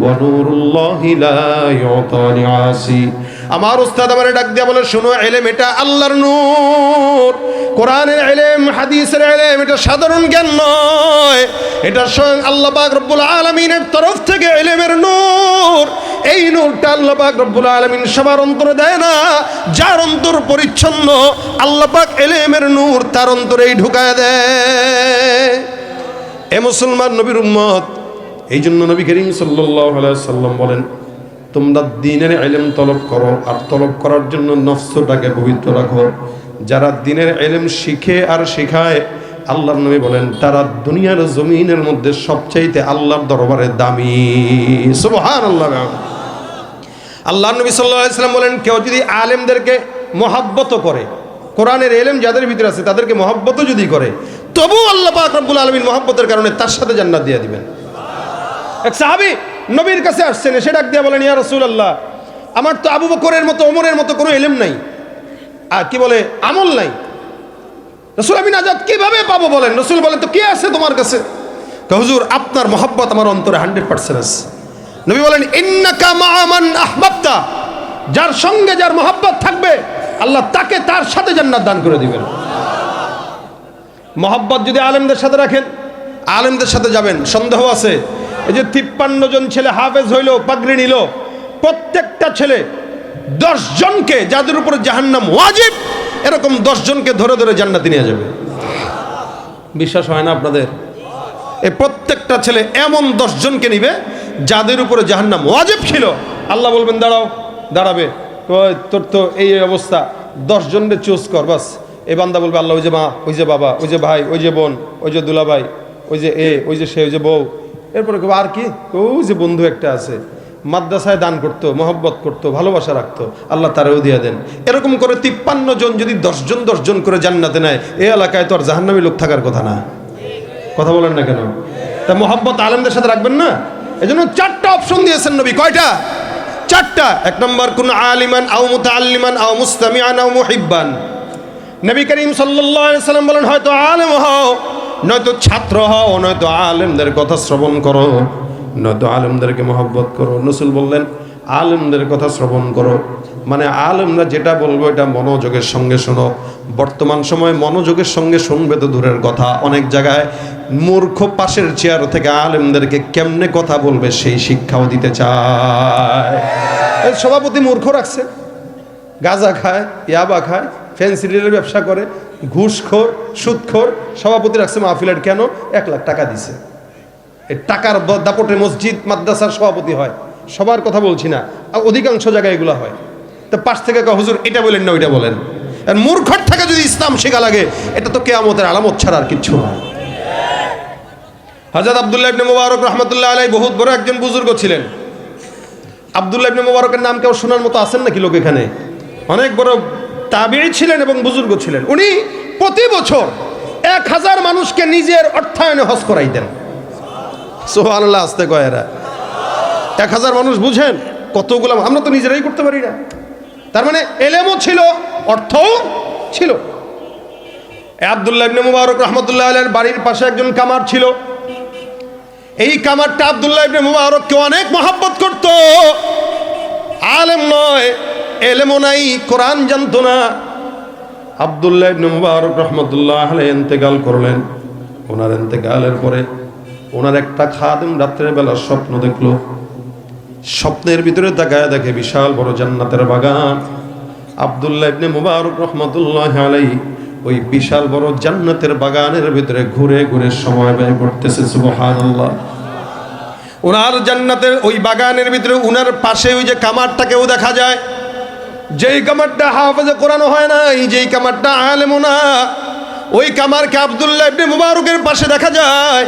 [SPEAKER 1] ওয়া নূরুল্লাহি লা ইউতানি আসি। আমার উস্তাদ আমারে ডাক দেয়া বলে, শোনো, ইলম এটা আল্লাহর নূর। কোরআনের ইলম, হাদিসের ইলম, এটা সাধারণ জ্ঞান নয়, এটা স্বয়ং আল্লাহ পাক রব্বুল আলামিনের তরফ থেকে ইলমের নূর। এই নূরটা আল্লাহ পাক রব্বুল আলামিন সবার অন্তরে দেয় না। যার অন্তর পরিচ্ছন্ন, আল্লাহ পাক ইলমের নূর তার অন্তরেই ঢুকায় দেয়। এ মুসলমান নবীর উম্মত, এই জন্য নবী করিম সাল্লাল্লাহু আলাইহি ওয়াসাল্লাম বলেন, তোমরা দ্বীনের ইলম তলব করো, আর তলব করার জন্য নফসটাকে পবিত্র রাখো। যারা দ্বীনের ইলম শিখে আর শেখায়, আল্লাহর নবী বলেন, তারা দুনিয়ার জমিনের মধ্যে সবচাইতে আল্লাহর দরবারে দামি। সুবহানাল্লাহ। আল্লাহর নবী সাল্লাল্লাহু আলাইহি ওয়াসাল্লাম বলেন, কেউ যদি আলেমদেরকে মহাব্বত করে, কোরআনের এলেম যাদের ভিতরে আছে তাদেরকে মহব্বতও যদি করে, তবু আল্লাহ পাক রব্বুল আলামিন মহব্বতের কারণে তার সাথে জান্নাত দিয়ে দিবেন। এক সাহাবী নবীর কাছে আসছেন, এসে ডাক দিয়ে বলেন, ইয়া রাসূলুল্লাহ, আমার তো আবু বকরের মতো ওমরের মতো কোনো এলেম নাই, আর কি বলে আমল নাই। রাসূল, আমি নাজাত কিভাবে পাবো বলেন? রাসূল বলেন, তো কি আছে তোমার কাছে? হুজুর, আপনার মহব্বত আমার অন্তরে 100% আছে। নবী বলেন, ইন্নাকা মা'a মান আহবাবতা, যার সঙ্গে যার মহব্বত থাকবে আল্লাহ তাকে তার সাথে জান্নাত দান করে দিবেন। মহব্বত যদি আলেমদের সাথে রাখেন, আলেমদের সাথে যাবেন। সন্দেহ আছে, এই যে 53 জন ছেলে হাফেজ হইল, পাগড়ি নিল, প্রত্যেকটা ছেলে 10 জনকে, যাদের উপরে জাহান্নাম ওয়াজিব, এরকম 10 জনকে ধরে ধরে জান্নাতে নিয়ে যাবে। বিশ্বাস হয় না আপনাদের? এই প্রত্যেকটা ছেলে এমন 10 জনকে নিবে যাদের উপরে জাহান্নাম ওয়াজিব ছিল। আল্লাহ বলবেন দাঁড়াও, দাঁড়াবে, তোর তো এই অবস্থা, 10 জনকে চুজ কর। বাস এই বান্দা বলবে, আল্লাহ, ওই যে মা, ওই যে বাবা, ওই যে ভাই, ওই যে বোন, ওই যে দুলাভাই, ওই যে ওই যে সে, ওই যে বউ। এরপরে আর কি, ওই যে বন্ধু একটা আছে, মাদ্রাসায় দান করতো, মহব্বত করতো, ভালোবাসা রাখতো, আল্লাহ তারেও দিয়ে দেন। এরকম করে 53 জন যদি 10 জন করে জান্নাতে নেয়, এই এলাকায় তো আর জাহান্নামী লোক থাকার কথা না। কথা বলেন না কেন? তা মহব্বত আলেমদের সাথে রাখবেন না। এই জন্য 4টা অপশন দিয়েছেন নবী। কয়টা? 4টা। 1 নম্বর, কোন আলিমান আও মুতাআল্লিমান আও মুস্তামিআন আও মুহিব্বান। নবী করিম সাল্লাল্লাহু আলাইহি সাল্লাম বলেন, হয়তো আলেম হও, নয়তো ছাত্র হও, নয়তো আলেমদের কথা শ্রবণ করো, নয়তো আলেমদেরকে মহব্বত করো। রাসূল বললেন, আলেমদের কথা শ্রবণ করো, মানে আলেমরা যেটা বলবো এটা মনোযোগের সঙ্গে শোনো। বর্তমান সময় মনোযোগের সঙ্গে শুনবে তো দূরের কথা, অনেক জায়গায় মূর্খ পাশের চেয়ার থেকে আলেমদেরকে কেমনে কথা বলবে সেই শিক্ষাও দিতে চায়। সভাপতি মূর্খ রাখছে, গাঁজা খায়, ইয়াবা খায়, ফ্যান্সি ডিলের ব্যবসা করে, ঘুষখোর, সুদখোর, সভাপতি রাখছে মাহফিলের। কেন? 1 লাখ টাকা দিছে। এই টাকার দাপটে মসজিদ মাদ্রাসার সভাপতি হয়। সবার কথা বলছি না, অধিকাংশ জায়গায় এগুলো হয়। তো পাশ থেকে হুজুর এটা বলেন না, ওইটা বলেন। আর মূর্খর থেকে যদি ইসলাম শেখা লাগে, এটা তো কিয়ামতের আলামত ছাড়া আর কিচ্ছু নয়। হযরত আব্দুল্লাহ ইবনে মুবারক রাহমাতুল্লাহ আলাইহি বহুত বড় একজন বুজুর্গ ছিলেন। আব্দুল্লাহ ইবনে মুবারকের নাম কেউ শোনার মতো আছেন নাকি লোক এখানে? অনেক বড় তাবিঈ ছিলেন এবং বুজুর্গ ছিলেন। উনি প্রতি বছর 1000 মানুষকে নিজের অর্থায়নে হজ করাইতেন। সুবহানাল্লাহ, আস্তে কয় এরা। 1000 মানুষ, বুঝেন কতগুলো? আমরা তো নিজেরাই করতে পারি না। তার মানে এলেমও ছিল, অর্থও ছিল। আব্দুল্লাহ ইবনে মুবারক রাহমাতুল্লাহ আলাইহির বাড়ির পাশে একজন কামার ছিল। এই কামারটা আব্দুল্লাহ ইবনে মুবারককে অনেক মহব্বত করত। আলেম নয়, এলেমও নাই, কোরআন জানতো না। আব্দুল্লাহ ইবনে মুবারক রাহমাতুল্লাহ আলাইহি ইন্তেকাল করলেন। ওনার ইন্তেকালের পরে ওনার একটা খাদেম রাত্রের বেলা স্বপ্ন দেখলো। স্বপ্নের ভিতরে তাকায় দেখে বিশাল বড় জান্নাতের বাগান। আব্দুল্লাহ ইবনে মুবারক রাহমাতুল্লাহ আলাইহি ওই বিশাল বড় জান্নাতের বাগানের ভিতরে ঘুরে ঘুরে সময় ব্যয় করতেছে। সুবহানাল্লাহ। ওনার জান্নাতের ওই বাগানের ভিতরে ওনার পাশে ওই যে কামারটাকেও দেখা যায়, যেই কামারটা হাফেজে কোরআন হয় না, যেই কামারটা আলেমও না, ওই কামারকে আব্দুল্লাহ ইবনে মুবারকের পাশে দেখা যায়।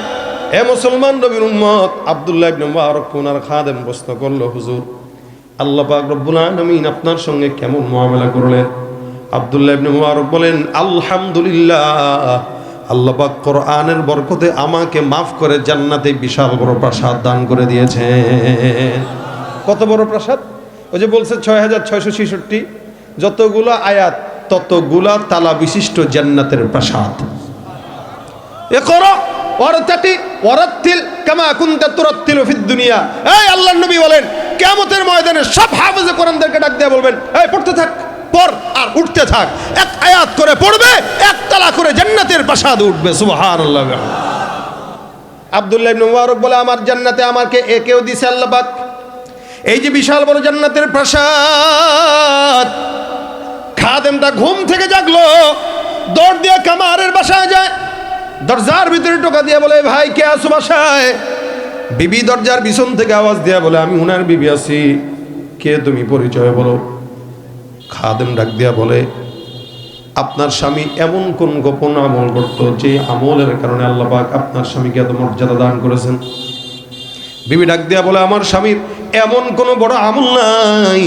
[SPEAKER 1] এ মুসলমান নবীর উম্মত, আব্দুল্লাহ ইবনে মুবারক ওনার খাদেম প্রশ্ন করলো, হুজুর, আল্লাহ পাক রব্বুল আলামিন আপনার সঙ্গে কেমন মুআমালা করলেন? আব্দুল্লাহ ইবনে মুবারক বলেন, আলহামদুলিল্লাহ, আল্লাহ পাক কোরআনের বরকতে আমাকে মাফ করে জান্নাতে বিশাল বড় প্রাসাদ দান করে দিয়েছেন। কত বড় প্রাসাদ? ওই যে বলছে 6666, যতগুলো আয়াত ততগুলা তালা বিশিষ্ট জান্নাতের প্রাসাদ। এ করো ওয়ারতাতি ওয়ারাতিল কামা কুনতা তুরাতিলু ফিদ দুনিয়া। এই আল্লাহর নবী বলেন, কিয়ামতের ময়দানে সব হাফেজে কোরআনদেরকে ডাক দিয়ে বলবেন, এই পড়তে থাক, পড় আর উঠতে থাক, এক আয়াত করে পড়বে, এক তালা করে জান্নাতের প্রাসাদ উঠবে। সুবহানাল্লাহ। আব্দুল্লাহ ইবনে মুবারক বলে, আমার জান্নাতে আমাকে একেও দিছে আল্লাহ পাক। এই যে বিশাল বড় জান্নাতের প্রাসাদ। খাদেমটা ঘুম থেকে জাগলো, দৌড় দিয়ে কামারের বাসায় যায়। দরজার ভিতরে টোকা দিয়ে বলে, ভাই কে আছো বাসায়? বিবি দরজার পিছন থেকে আওয়াজ দিয়া বলে, আমি উনার বিবি আছি। কে তুমি? পরিচয় বলো। খাদেম ডাক দিয়া বলে, আপনার স্বামী এমন কোন গোপন আমল করত যে আমলের কারণে আল্লাহ পাক আপনার স্বামীকে এত মর্যাদা দান করেছেন? বিবি ডাক দিয়া বলে, আমার স্বামীর এমন কোন বড় আমল নাই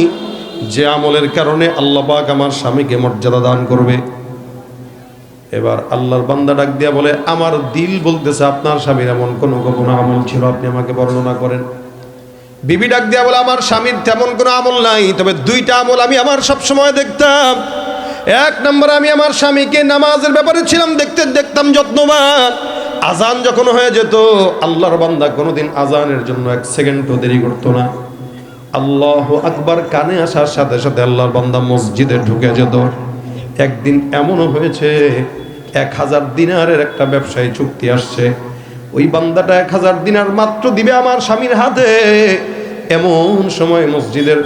[SPEAKER 1] যে আমলের কারণে আল্লাহ পাক আমার স্বামীকে মর্যাদা দান করবে। এবার আল্লাহর বান্দা ডাক দিয়া বলে, আমার দিল বলতেছে আপনার স্বামীর এমন কোনো গোপন আমল ছিল, আপনি আমাকে বর্ণনা করেন। বিবি ডাক দিয়া বলে, আমার স্বামীর তেমন কোনো আমল নাই, তবে দুইটা আমল আমি আমার সব সময় দেখতাম। এক নম্বরে আমি আমার স্বামীকে নামাজের ব্যাপারে ছিলাম দেখতাম যত্নবান। আজান যখন হয়ে যেত, আল্লাহর বান্দা কোনোদিন আজানের জন্য 1 সেকেন্ডও দেরি করতো না। আল্লাহু আকবার কানে আসার সাথে সাথে আল্লাহর বান্দা মসজিদে ঢুকে যেত। একদিন এমনও হয়েছে, 1000 দিনারের একটা ব্যবসায়ী চুক্তি আসছে, ওই বান্দাটা 1000 দিনার মাত্র দিবে আমার স্বামীর হাতে। এমন সময় মসজিদের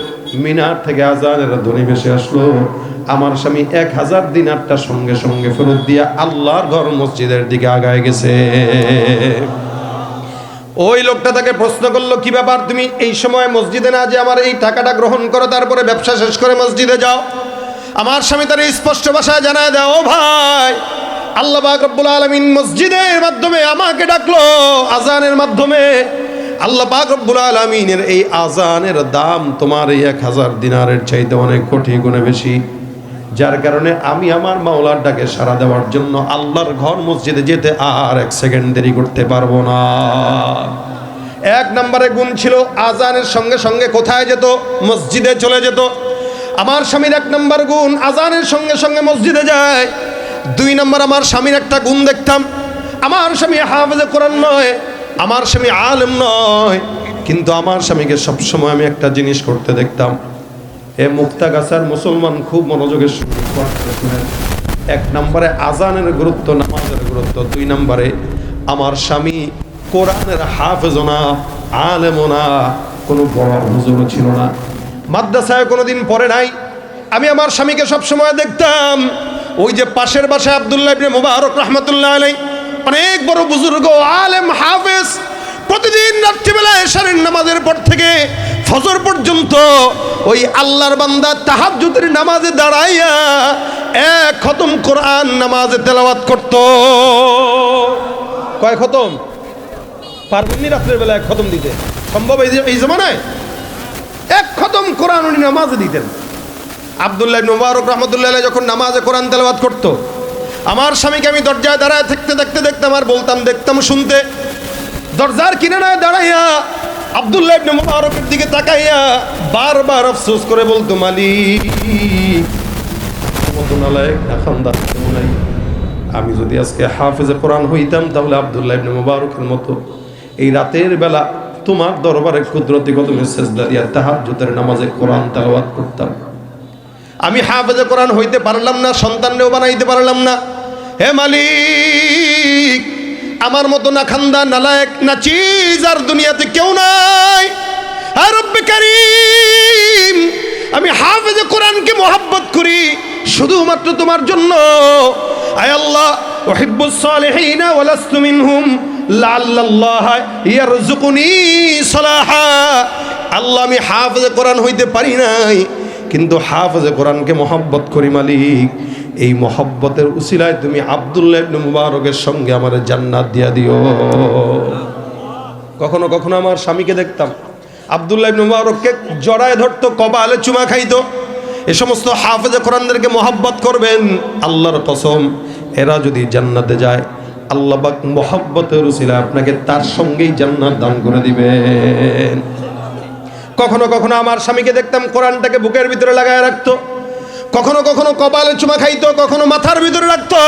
[SPEAKER 1] মিনার থেকে আজানের ধ্বনি ভেসে আসলো। আমার স্বামী 1000 দিনারটা সঙ্গে সঙ্গে ফেরত দিয়া আল্লাহর ঘর মসজিদের দিকে আগায় গেছে। ওই লোকটা তাকে প্রশ্ন করলো, কি ব্যাপার, তুমি এই সময় মসজিদে না যে আমার এই টাকাটা গ্রহণ করো, তারপরে ব্যবসা শেষ করে মসজিদে যাও? আমার স্বামী তার স্পষ্ট ভাষায় জানায় দেয়, ও ভাই, আল্লাহ পাক রব্বুল আলামিন মসজিদের মাধ্যমে আমাকে ডাকলো, আজানের মাধ্যমে। আল্লাহ পাক রব্বুল আলামিনের এই আজানের দাম তোমার এই 1000 দিনারের চাইতে অনেক কোটি গুণে বেশি, যার কারণে আমি আমার মাওলার ডাকে সাড়া দেওয়ার জন্য আল্লাহর ঘর মসজিদে যেতে আর 1 সেকেন্ড দেরি করতে পারবো না। 1 নম্বরে গুণ ছিল, আজানের সঙ্গে সঙ্গে কোথায় যেত? মসজিদে চলে যেত। আমার স্বামীর 1 নম্বর গুণ, আজানের সঙ্গে সঙ্গে মসজিদে যায়। 2 নম্বর, আমার স্বামীর একটা গুণ দেখতাম, আমার স্বামী হাফেজে কোরআন নয়, আমার স্বামী আলেম নয়, কিন্তু আমার স্বামীকে সবসময় আমি একটা জিনিস করতে দেখতাম। এ মুক্তাগাছার মুসলমান খুব মনোযোগের সঙ্গে শুনেন। 1 নম্বরে আজানের গুরুত্ব, নামাজের গুরুত্ব। 2 নম্বরে আমার স্বামী কোরআনের হাফেজও না, আলেমও না, কোনো বড় হুজুরও ছিল না, মাদ্রাসায় কোনোদিন পড়ে নাই। আমি আমার স্বামীকে সবসময় দেখতাম, ওই যে পাশের বাসায় আব্দুল্লাহ ইবনে মুবারক রাহমাতুল্লাহ আলাইহি, অনেক বড় বুজুর্গ, আলেম, হাফেজ, প্রতিদিন রাত্রিবেলা এশারের নামাজের পর থেকে ফজর পর্যন্ত ওই আল্লাহর বান্দা তাহাজ্জুদের নামাজে দাঁড়াইয়া 1 খতম কোরআন নামাজে তেলাওয়াত করত। কয় খতম? পারবেননি রাত্রের বেলা 1 খতম দিতে? সম্ভব এই জামানায়? 1 খতম কোরআন উনি নামাজে দিতেন। আব্দুল্লাহ ইবনে মুবারক রাহমাতুল্লাহ আলাইহি যখন নামাজে কোরআন তেলাওয়াত করত, আমার স্বামীকে আমি দরজায় দাঁড়ায় দেখতে দেখতাম আর দেখতাম শুনতে। দরজার কিনারায় দাঁড়াইয়া আব্দুল্লাহ ইবনে মুবারকের দিকে তাকাইয়া বারবার আফসোস করে বলতো, মালিক, আমি যদি আজকে হাফেজে কোরআন হইতাম, তাহলে আব্দুল্লাহ ইবনে মুবারকের মতো এই রাতের বেলা তোমার দরবারে কুদরতি কদমে সেজদা দিয়া তাহাজ্জুদের নামাজে কোরআন তেলাওয়াত করতাম। আমি হাফেজে কোরআন হইতে পারলাম না, সন্তানরেও বানাইতে পারলাম না। হে মালিক, আমার মতো না খান্দা, নালায়েক, নাচিজ আর দুনিয়াতে কেউ নাই। আর রব্বে কারীম, আমি হাফেজে কোরআনকে মহব্বত করি শুধুমাত্র তোমার জন্য। আয় আল্লাহ, উহিব্বুস সালিহিনা ওয়া লাস্তু মিনহুম লাআল্লাল্লাহ ইয়ারযুকুনি সালাহা। আল্লাহ, আমি হাফেজে কোরআন হইতে পারি নাই, কিন্তু হাফেজে কোরআনকে মহব্বত করি মালিক। এই মহব্বতের উসিলায় তুমি আব্দুল্লাহ ইবনে মুবারকের সঙ্গে আমার জান্নাত দিয়া দিও। কখনো কখনো আমার স্বামীকে দেখতাম, আব্দুল্লাহ ইবনে মুবারককে জড়ায় ধরতো, কপালে চুমা খাইতো। এ সমস্ত হাফেজে কোরআনদেরকে মহব্বত করবেন, আল্লাহর কসম, এরা যদি জান্নাতে যায়, আল্লাহ পাক মহব্বতের উসিলায় আপনাকে তার সঙ্গেই জান্নাত দান করে দিবেন। কখনো কখনো আমার স্বামীকে দেখতাম কোরআনটাকে বুকের ভিতরে লাগায় রাখতো, কখনো কখনো কপালে চুমা খাইতো, কখনো মাথার ভিতরে রাখতো।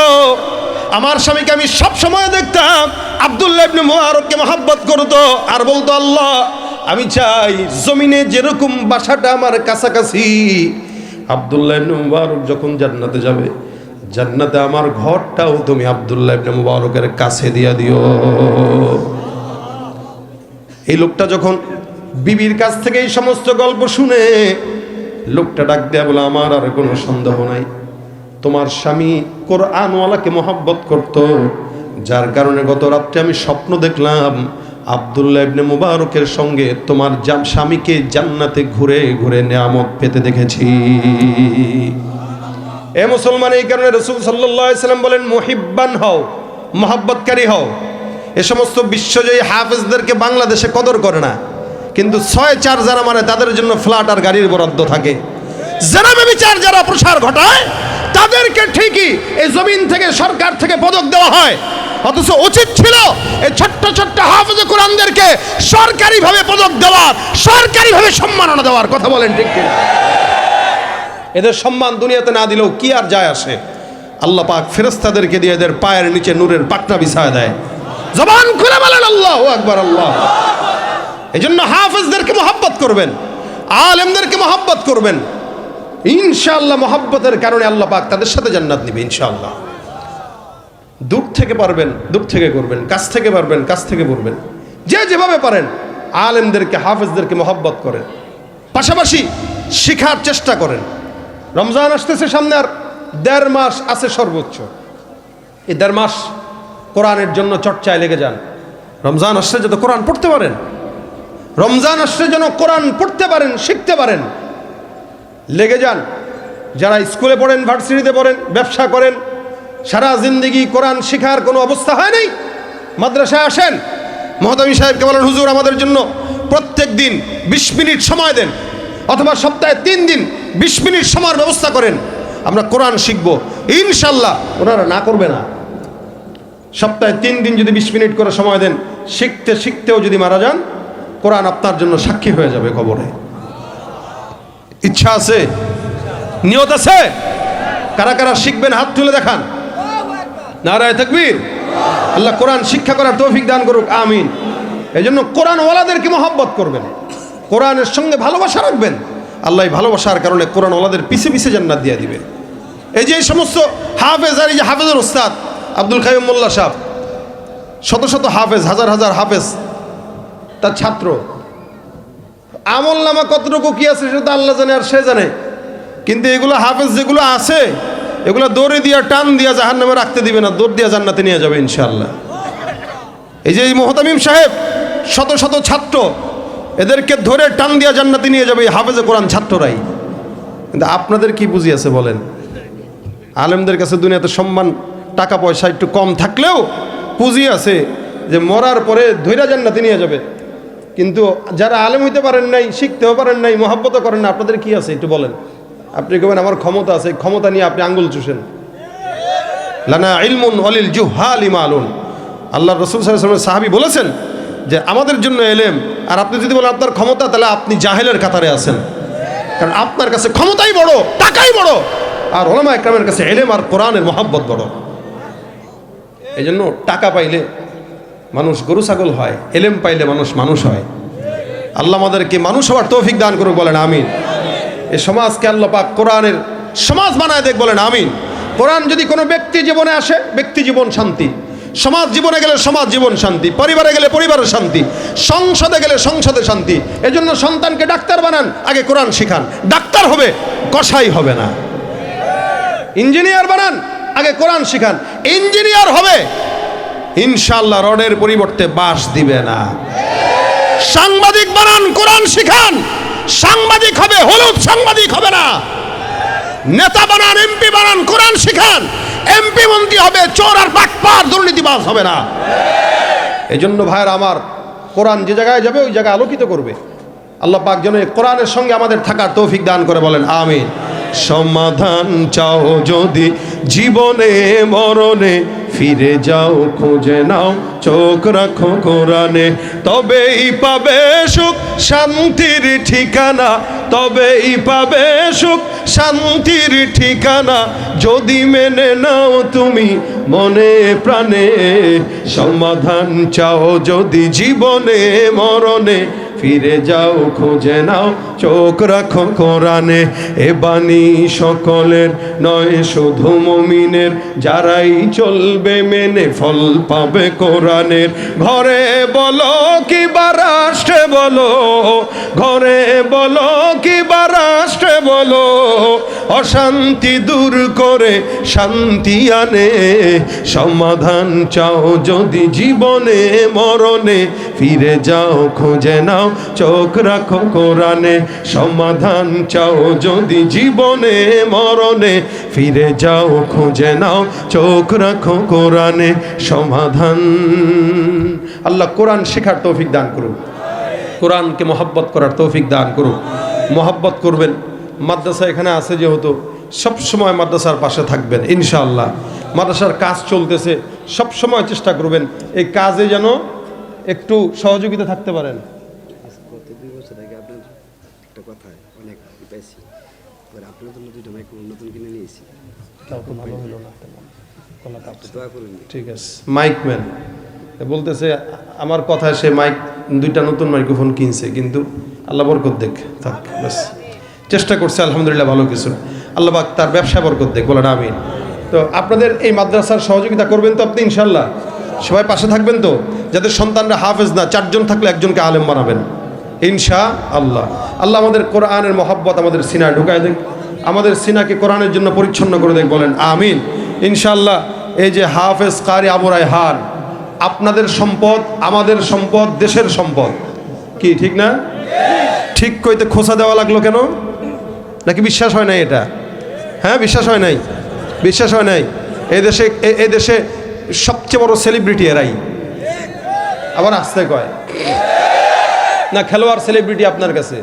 [SPEAKER 1] আমার স্বামীকে আমি সব সময় দেখতাম আব্দুল্লাহ ইবনে মুবারককে মহব্বত করতো আর বলতো, আল্লাহ, আমি চাই জমিনে যেরকম বাসাটা আমার কাছাকাছি, আব্দুল্লাহ ইবনে মুবারক যখন জান্নাতে যাবে, জান্নাতে আমার ঘরটাও তুমি আব্দুল্লাহ ইবনে মুবারকের কাছে দিয়া দিও। এই লোকটা যখন বিবির কাছ থেকে এই সমস্ত গল্প শুনে, লোকটা ডাক দেয়া বলে, আমার আর কোনো সন্দেহ নাই, তোমার স্বামী কোরআনওয়ালাকে মহব্বত করত, যার কারণে গত রাত্রে আমি স্বপ্ন দেখলাম আব্দুল্লাহ ইবনে মুবারকের সঙ্গে তোমার স্বামীকে জান্নাতে ঘুরে ঘুরে নেয়ামত পেতে দেখেছি। এ মুসলমান, এই কারণে রাসূল সাল্লাল্লাহু আলাইহি সাল্লাম বলেন, মুহিব্বান হও, মহব্বতকারী হও। এ সমস্ত বিশ্বজয়ী হাফেজদেরকে বাংলাদেশে কদর করে না, কিন্তু 6-4 যারা মানে তাদের জন্য ফ্ল্যাট আর গাড়ির বরাদ্দ থাকে। যারা ব্যভিচার, যারা প্রসার ঘটায়, তাদেরকে ঠিকই এই জমিন থেকে, সরকার থেকে পদক দেওয়া হয়, অথচ উচিত ছিল এই ছোট্ট ছোট্ট হাফেজে কোরআনদেরকে সরকারিভাবে পদক দেওয়ার, সরকারিভাবে সম্মাননা দেওয়ার। কথা বলেন ঠিক কি? এদের সম্মান দুনিয়াতে না দিলেও কি আর যায় আসে? আল্লাহ পাক ফেরেশতাদেরকে দিয়ে এদের পায়ের নিচে নূরের পাকড়া বিছায় দেয়। জবান খুলে বলেন আল্লাহু আকবার, আল্লাহ। এজন্য হাফেজদেরকে মহব্বত করবেন, আলেমদেরকে মহব্বত করবেন। ইনশাআল্লাহ মহব্বতের কারণে আল্লাহ পাক তাদের সাথে জান্নাত দিবে ইনশাআল্লাহ। দূর থেকে পারবেন দূর থেকে করবেন, কাছ থেকে পারবেন কাছ থেকে করবেন, যে যেভাবে পারেন আলেমদেরকে, হাফেজদেরকে মহব্বত করেন। পাশাপাশি শিখার চেষ্টা করেন। রমজান আসতেছে সামনে, আর 1.5 মাস আছে সর্বোচ্চ। এই 1.5 মাস কোরআনের জন্য চর্চায় লেগে যান। রমজান আসলে যত কোরআন পড়তে পারেন, রমজান আসলে যেন কোরআন পড়তে পারেন, শিখতে পারেন, লেগে যান। যারা স্কুলে পড়েন, ভার্সিটিতে পড়েন, ব্যবসা করেন, সারা জিন্দেগি কোরআন শেখার কোনো অবস্থা হয় নাই, মাদ্রাসায় আসেন, মহতামি সাহেবকে বলেন হুজুর আমাদের জন্য প্রত্যেক দিন 20 মিনিট সময় দেন, অথবা সপ্তাহে 3 দিন 20 মিনিট সময়ের ব্যবস্থা করেন, আমরা কোরআন শিখব। ইনশাল্লাহ ওনারা না করবে না। সপ্তাহে 3 দিন যদি 20 মিনিট করে সময় দেন, শিখতে শিখতেও যদি মারা যান, কোরআন আপনার জন্য সাক্ষী হয়ে যাবে কবরে। ইচ্ছা আছে? নিয়ত আছে? কারা কারা শিখবেন হাত তুলে দেখান। নারায়ে তাকবীর। আল্লাহ কোরআন শিক্ষা করার তৌফিক দান করুক, আমিন। এই জন্য কোরআন ওয়ালাদেরকে মহব্বত করবেন, কোরআনের সঙ্গে ভালোবাসা রাখবেন। আল্লাহ ভালোবাসার কারণে কোরআন ওয়ালাদের পিছে পিছে জান্নাত দিয়ে দিবে। এই যে সমস্ত হাফেজ, আর এই যে হাফেজের ওস্তাদ আব্দুল কাইয়ুম মোল্লা সাহেব, শত শত হাফেজ, হাজার হাজার হাফেজ তার ছাত্র, আমল নামা কতটুকু কি আছে সেটা আল্লাহ জানে আর সে জানে। কিন্তু এগুলো হাফেজ যেগুলো আছে, এগুলো দৌড়ে দিয়া টান দিয়া জাহান্নামে রাখতে দিবে না, দৌড় দিয়া জান্নাতে নিয়ে যাবে ইনশাআল্লাহ। এই যে এই মুহতামিম সাহেব, শত শত ছাত্র, এদেরকে ধরে টান দিয়া জান্নাতে নিয়ে যাবে এই হাফেজে কোরআন ছাত্ররাই। কিন্তু আপনাদের কি পুঁজি আছে বলেন? আলেমদের কাছে দুনিয়াতে সম্মান, টাকা পয়সা একটু কম থাকলেও পুঁজি আছে যে মরার পরে ধৈরা জান্নাতে নিয়ে যাবে। কিন্তু যারা আলেম হইতে পারেন নাই, শিখতেও পারেন নাই, মহব্বতও করেন না, আপনাদের কি আছে একটু বলেন? আপনি কবেন আমার ক্ষমতা আছে, ক্ষমতা নিয়ে আপনি আঙ্গুল চুষেন। লানা ইলমুন ওয়ালিল জুহালি মালুন। আল্লাহ রাসূল সাল্লাল্লাহু আলাইহি ওয়াসাল্লাম সাহাবী বলেছেন যে আমাদের জন্য এলেম, আর আপনি যদি বলেন আপনার ক্ষমতা, তাহলে আপনি জাহেলের কাতারে আছেন। কারণ আপনার কাছে ক্ষমতাই বড়, টাকাই বড়, আর উলামা ইকরামের কাছে ইলম আর কোরআনের মহব্বত বড়। এই জন্য টাকা পাইলে মানুষ গরু ছাগল হয়, ইলম পাইলে মানুষ মানুষ হয়। আল্লাহ আমাদেরকে মানুষ হওয়ার তৌফিক দান করুক, বলেন আমিন। এই সমাজকে আল্লাহ পাক কোরআনের সমাজ বানায় দেখ, বলেন আমিন। কোরআন যদি কোনো ব্যক্তি জীবনে আসে, ব্যক্তি জীবন শান্তি, সমাজ জীবনে গেলে সমাজ জীবন শান্তি, পরিবারে গেলে পরিবারের শান্তি, সংসদে গেলে সংসদে শান্তি। এজন্য সন্তানকে ডাক্তার বানান, আগে কোরআন শিখান। ডাক্তার হবে, কসাই হবে না। ইঞ্জিনিয়ার বানান, আগে কোরআন শিখান। ইঞ্জিনিয়ার হবে, ইনশাআল্লাহ রডের পরিবর্তে বাঁশ দিবে না। সাংবাদিক বানান, কোরআন শিখান, সাংবাদিক হবে, হলুদ সাংবাদিক হবে না। নেতা বানান, এমপি বানান, কোরআন শিখান, এমপি মন্ত্রী হবে, চোর আর বাটপার দুর্নীতিবাজ হবে না। এই জন্য ভাইয়েরা আমার, কোরআন যে জায়গায় যাবে ওই জায়গায় আলোকিত করবে। আল্লাহ পাক যেন এই কোরআনের সঙ্গে আমাদের থাকার তৌফিক দান করে, বলেন আমিন। সমাধান চাও যদি জীবনে মরণে, ফিরে যাও খুঁজে নাও, চোখ রাখো কোরআনে, তবেই পাবে সুখ শান্তির ঠিকানা, তবেই পাবে সুখ শান্তির ঠিকানা, যদি মেনে নাও তুমি মনে প্রাণে। সমাধান চাও যদি জীবনে মরণে, ফিরে যাও খুঁজে নাও, চোখ রাখো কোরআনে। এ বাণী সকলের নয় শুধু মুমিনের, যারাই চলবে মেনে ফল পাবে কোরআনের। ঘরে বলো কিবা রাষ্ট্রে বলো, ঘরে বলো কিবা রাষ্ট্রে বলো, অশান্তি দূর করে শান্তি আনে। সমাধান চাও যদি জীবনে মরণে, ফিরে যাও খুঁজে নাও, চোখ রাখো কোরআনে। সমাধান চাও যদি জীবনে মরণে, ফিরে যাও খুঁজে নাও, চোখ রাখো কোরআনে। সমাধান। আল্লাহ কোরআন শেখার তৌফিক দান করুন, কোরআনকে মহব্বত করার তৌফিক দান করুন। মহব্বত করবেন। মাদ্রাসা এখানে আছে যেহেতু, সব সময় মাদ্রাসার পাশে থাকবেন ইনশাআল্লাহ। মাদ্রাসার কাজ চলতেছে, সব সময় চেষ্টা করবেন এই কাজে যেন একটু সহযোগিতা থাকতে পারেন।
[SPEAKER 2] গত 2 বছর আগে আপনার একটা কথা অনেক পাইছি, পরে আপনার জন্য 2টা মাইক্রোফোন নতুন কিনে নিয়েছি।
[SPEAKER 1] তাও তো ভালো হলো না,
[SPEAKER 2] দোয়া করুন।
[SPEAKER 1] ঠিক আছে। মাইকম্যান বলতেছে আমার কথায় সে মাইক 2টা নতুন মাইক্রোফোন কিনছে, কিন্তু আল্লাহ বরকত দেখ, থাক ব্যাস। চেষ্টা করছে আলহামদুলিল্লাহ ভালো কিছু, আল্লাহ পাক তার ব্যবসা বরকত দেখ, বলেন আমিন। তো আপনাদের এই মাদ্রাসার সহযোগিতা করবেন তো আপনি ইনশাআল্লাহ, সবাই পাশে থাকবেন তো, যাদের সন্তানরা হাফেজ না, 4 জন থাকলে একজনকে আলেম বানাবেন ইনশাআল্লাহ। আল্লাহ আমাদের কোরআনের মহব্বত আমাদের সিনায় ঢুকায় দেখ, আমাদের সিনাকে কোরআনের জন্য পরিচ্ছন্ন করে দেখ, বলেন আমিন ইনশাআল্লাহ। এই যে হাফেজ কারি আবু রায়হান, আপনাদের সম্পদ, আমাদের সম্পদ, দেশের সম্পদ, কি ঠিক না? ঠিক কইতে খোঁচা দেওয়া লাগলো কেন? নাকি বিশ্বাস হয় নাই এটা? হ্যাঁ, বিশ্বাস হয় নাই, বিশ্বাস হয় নাই। এই দেশে সবচেয়ে বড় সেলিব্রিটি এরাই, আবার আসতে কয় না খেলোয়াড় সেলিব্রিটি আপনার কাছে,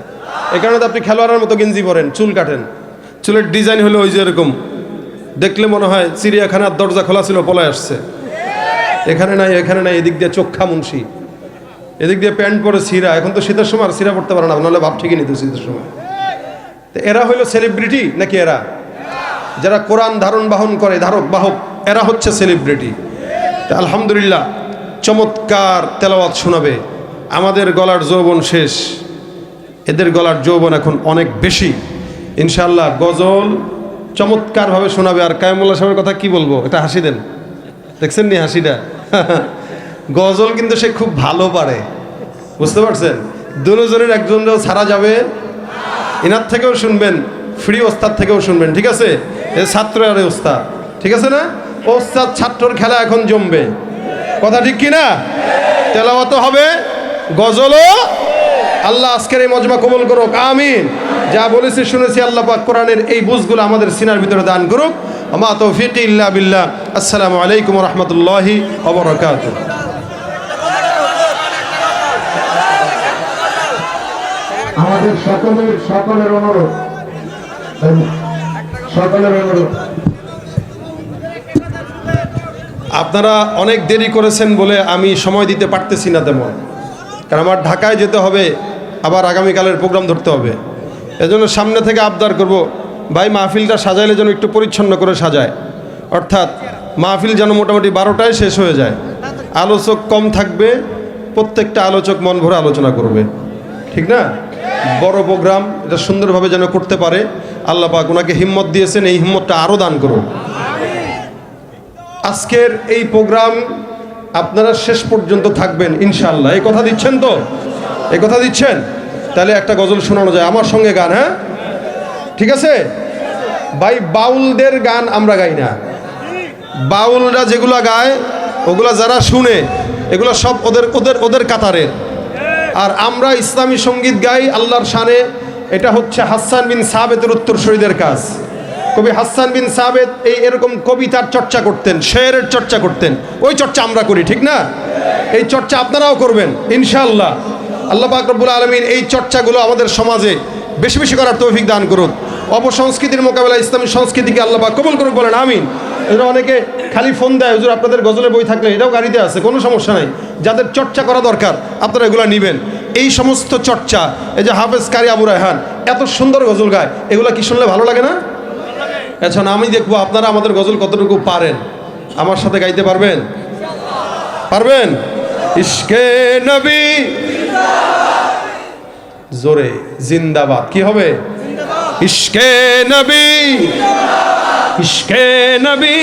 [SPEAKER 1] এই কারণে তো আপনি খেলোয়াড়ের মতো গেঞ্জি পরেন, চুল কাটেন, চুলের ডিজাইন হলো ওই যে এরকম, দেখলে মনে হয় চিড়িয়াখানার দরজা খোলা ছিল পলায় আসছে, এখানে নাই এখানে নাই, এদিক দিয়ে চোখা মুন্সি, এদিক দিয়ে প্যান্ট পরে সিরা। এখন তো শীতের সময় আর সিরা পড়তে পারে না, নাহলে ভাব ঠিকই নিত শীতের সময়। তো এরা হইল সেলিব্রিটি নাকি? এরা যারা কোরআন ধারণ বাহন করে, ধারক বাহক, এরা হচ্ছে সেলিব্রিটি। তো আলহামদুলিল্লাহ চমৎকার তেলাওয়াত শোনাবে। আমাদের গলার যৌবন শেষ, এদের গলার যৌবন এখন অনেক বেশি ইনশাআল্লাহ। গজল চমৎকারভাবে শোনাবে। আর কায়মুল্লাহ সাহেবের কথা কি বলবো, এটা হাসি দেন, দেখছেন নি হাসিটা? গজল কিন্তু সে খুব ভালো পারে, বুঝতে পারছেন? দুজনের একজনও ছাড়া যাবে, এনার থেকেও শুনবেন, ফ্রি ওস্তাদ থেকেও শুনবেন, ঠিক আছে? এ ছাত্র আর ওস্তাদ, ঠিক আছে না? ওস্তাদ ছাত্রর খেলা এখন জমবে, কথা ঠিক কিনা? তেলাওয়াত হবে, গজলও। আল্লাহ আজকের এই মজমা কবুল করুক, আমিন। যা বলেছি শুনেছি, আল্লাহ পাক কোরআনের এই বুঝগুলো আমাদের সিনার ভিতরে দান করুক। আমা তৌফিকি ইল্লা বিল্লাহ। আসসালামু আলাইকুম ওয়া রাহমাতুল্লাহি ওয়া বারাকাতুহু।
[SPEAKER 3] আমাদের সকলের অনুরোধ,
[SPEAKER 1] আপনারা অনেক দেরি করেছেন বলে আমি সময় দিতে পারতেছি না তেমন, কারণ আমার ঢাকায় যেতে হবে, আবার আগামীকালের প্রোগ্রাম ধরতে হবে। এজন্য সামনে থেকে আবদার করব, ভাই মাহফিলটা সাজাইলে যেন একটু পরিচ্ছন্ন করে সাজায়, অর্থাৎ মাহফিল যেন মোটামুটি 12টায় শেষ হয়ে যায়। আলোচক কম থাকবে, প্রত্যেকটা আলোচক মন ভরে আলোচনা করবে, ঠিক না? বড় প্রোগ্রাম এটা সুন্দরভাবে যেন করতে পারে। আল্লাহ পাক ওনাকে হিম্মত দিয়েছেন, এই হিম্মতটা আরও দান করুন। আজকের এই প্রোগ্রাম আপনারা শেষ পর্যন্ত থাকবেন ইনশাআল্লাহ, এই কথা দিচ্ছেন তো? এই কথা দিচ্ছেন? তাহলে একটা গজল শোনানো যায় আমার সঙ্গে গান, হ্যাঁ ঠিক আছে ভাই? বাউলদের গান আমরা গাই না, বাউলরা যেগুলা গায় ওগুলা যারা শুনে এগুলো সব ওদের কাতারের। আর আমরা ইসলামী সঙ্গীত গাই আল্লাহর শানে, এটা হচ্ছে হাসান বিন সাবেতের উত্তরসূরিদের কাজ। কবি হাসান বিন সাবেত এরকম কবিতার চর্চা করতেন, শেরের চর্চা করতেন, ওই চর্চা আমরা করি, ঠিক না? এই চর্চা আপনারাও করবেন ইনশাআল্লাহ। আল্লাহ পাক রব্বুল আলামিন এই চর্চাগুলো আমাদের সমাজে বেশি বেশি করার তৌফিক দান করুন। অপসংস্কৃতির মোকাবেলায় ইসলামী সংস্কৃতিকে আল্লাহ পাক কবুল করুক, বলেন আমিন। এজন্য অনেকে খালি ফোন দেয়, হুজুর আপনাদের গজলের বই থাকলে, এটাও গাড়িতে আছে, কোনো সমস্যা নাই। যাদের চর্চা করা দরকার আপনারা এগুলো নেবেন। এই সমস্ত চর্চা, এই যে হাফেজ কারি আবু রায়হান এত সুন্দর গজল গায়, এগুলো কি শুনলে ভালো লাগে না? এখন আমি দেখবো আপনারা আমাদের গজল কতটুকু পারেন, আমার সাথে গাইতে পারবেন? পারবেন? ইশকে নবী জোরে জিন্দাবাদ, কি হবে? ইশকে নবী, ইশকে নবী,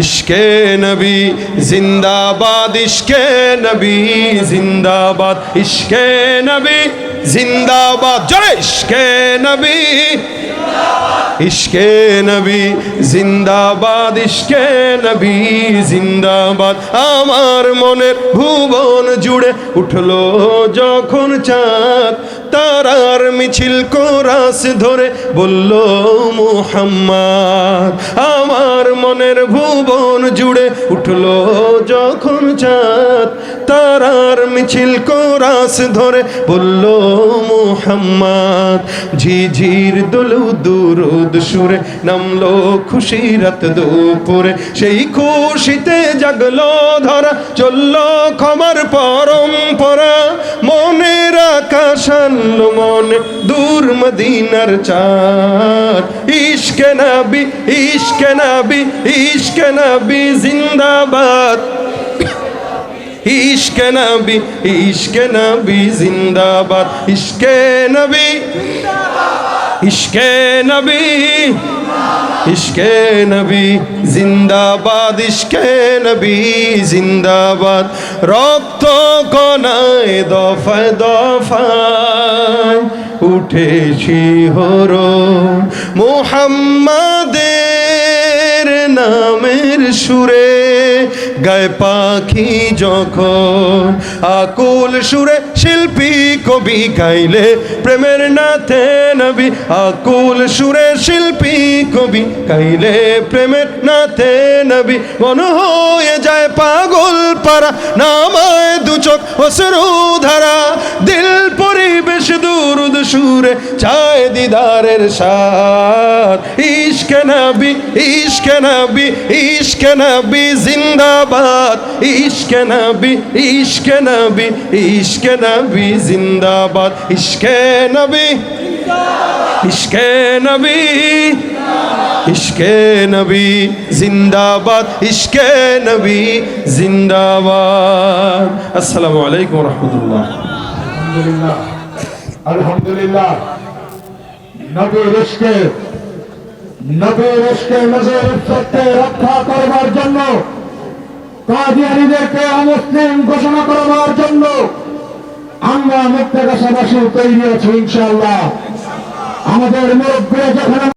[SPEAKER 1] ইশকে নবী জিন্দাবাদ, ইশকে নবী জিন্দাবাদ, ইশকে নবী জিন্দাবাদ, জোরে ইশকে নবী, ইশকে নবী জিন্দাবাদ, ইশকে নবী জিন্দাবাদ। আমার মনের ভুবন জুড়ে উঠলো যখন চাঁদ, তারার মিছিল কোরাস ধরে বলল মুহাম্মদ। আমার মনের ভুবন জুড়ে উঠলো যখন চাঁদ, তারার মিছিল কোরাস ধরে বলল মুহাম্মদ। ঝিঝির দোলু দুরুদ সুরে নামলো খুশি রাত দুপুরে, সেই খুশিতে জাগলো ধরা, চললো ক্ষমার পরম্পরা। মনের আকাশ আনলো মনে দূর মদিনার চাঁদ। ইশকে নবী, ইশকে নবী, ইশকে নবী জিন্দাবাদ। ইশকে নবী, ইশকে নবী জিন্দাবাদ। ইশকে নবী, ইশকে নবী, ইশকে নবী জিন্দাবাদ। ইশকে নবী জিন্দাবাদ। রক্ত কণায় দফায় দফায় উঠে শিহরণ, মুহাম্মাদের নামের সুরে গায় পাখি যখন। আকুল সুরে শিল্পী কবি গাইলে প্রেমের নাথে নবী। আকুল সুরে শিল্পী কবি গাইলে প্রেমের নাথে নবী। মন হয়ে যায় পাগল পারা, নামায় দু চোখ অশ্রু ধারা। দিল পরিবেশ দুরুদ সুরে চায় দিদারের স্বাদ। ইশকে নবী, ইশকে নবী, ইশকে নবী জিন্দাবাদ। ইশকে নবী, ইশকে নবী, ইশকে নবী জিন্দাবাদ। ইশকে নবী, ইশকে নবী, ইশকে নবী জিন্দাবাদ। ইশকে নবী জিন্দাবাদ। আসসালামু আলাইকুম ওয়া রাহমাতুল্লাহ।
[SPEAKER 3] আলহামদুলিল্লাহ, আলহামদুলিল্লাহ। নবীর ইশকে, নবীর ইশকে নজর ইজ্জতকে রক্ষা করবার জন্য, কাদিয়ানীদেরকে অমুসলিম ঘোষণা করবার জন্য আমরা মুক্তাগাছাবাসী তৈরি আছি ইনশাআল্লাহ। আমাদের মুরব্বীরা যখন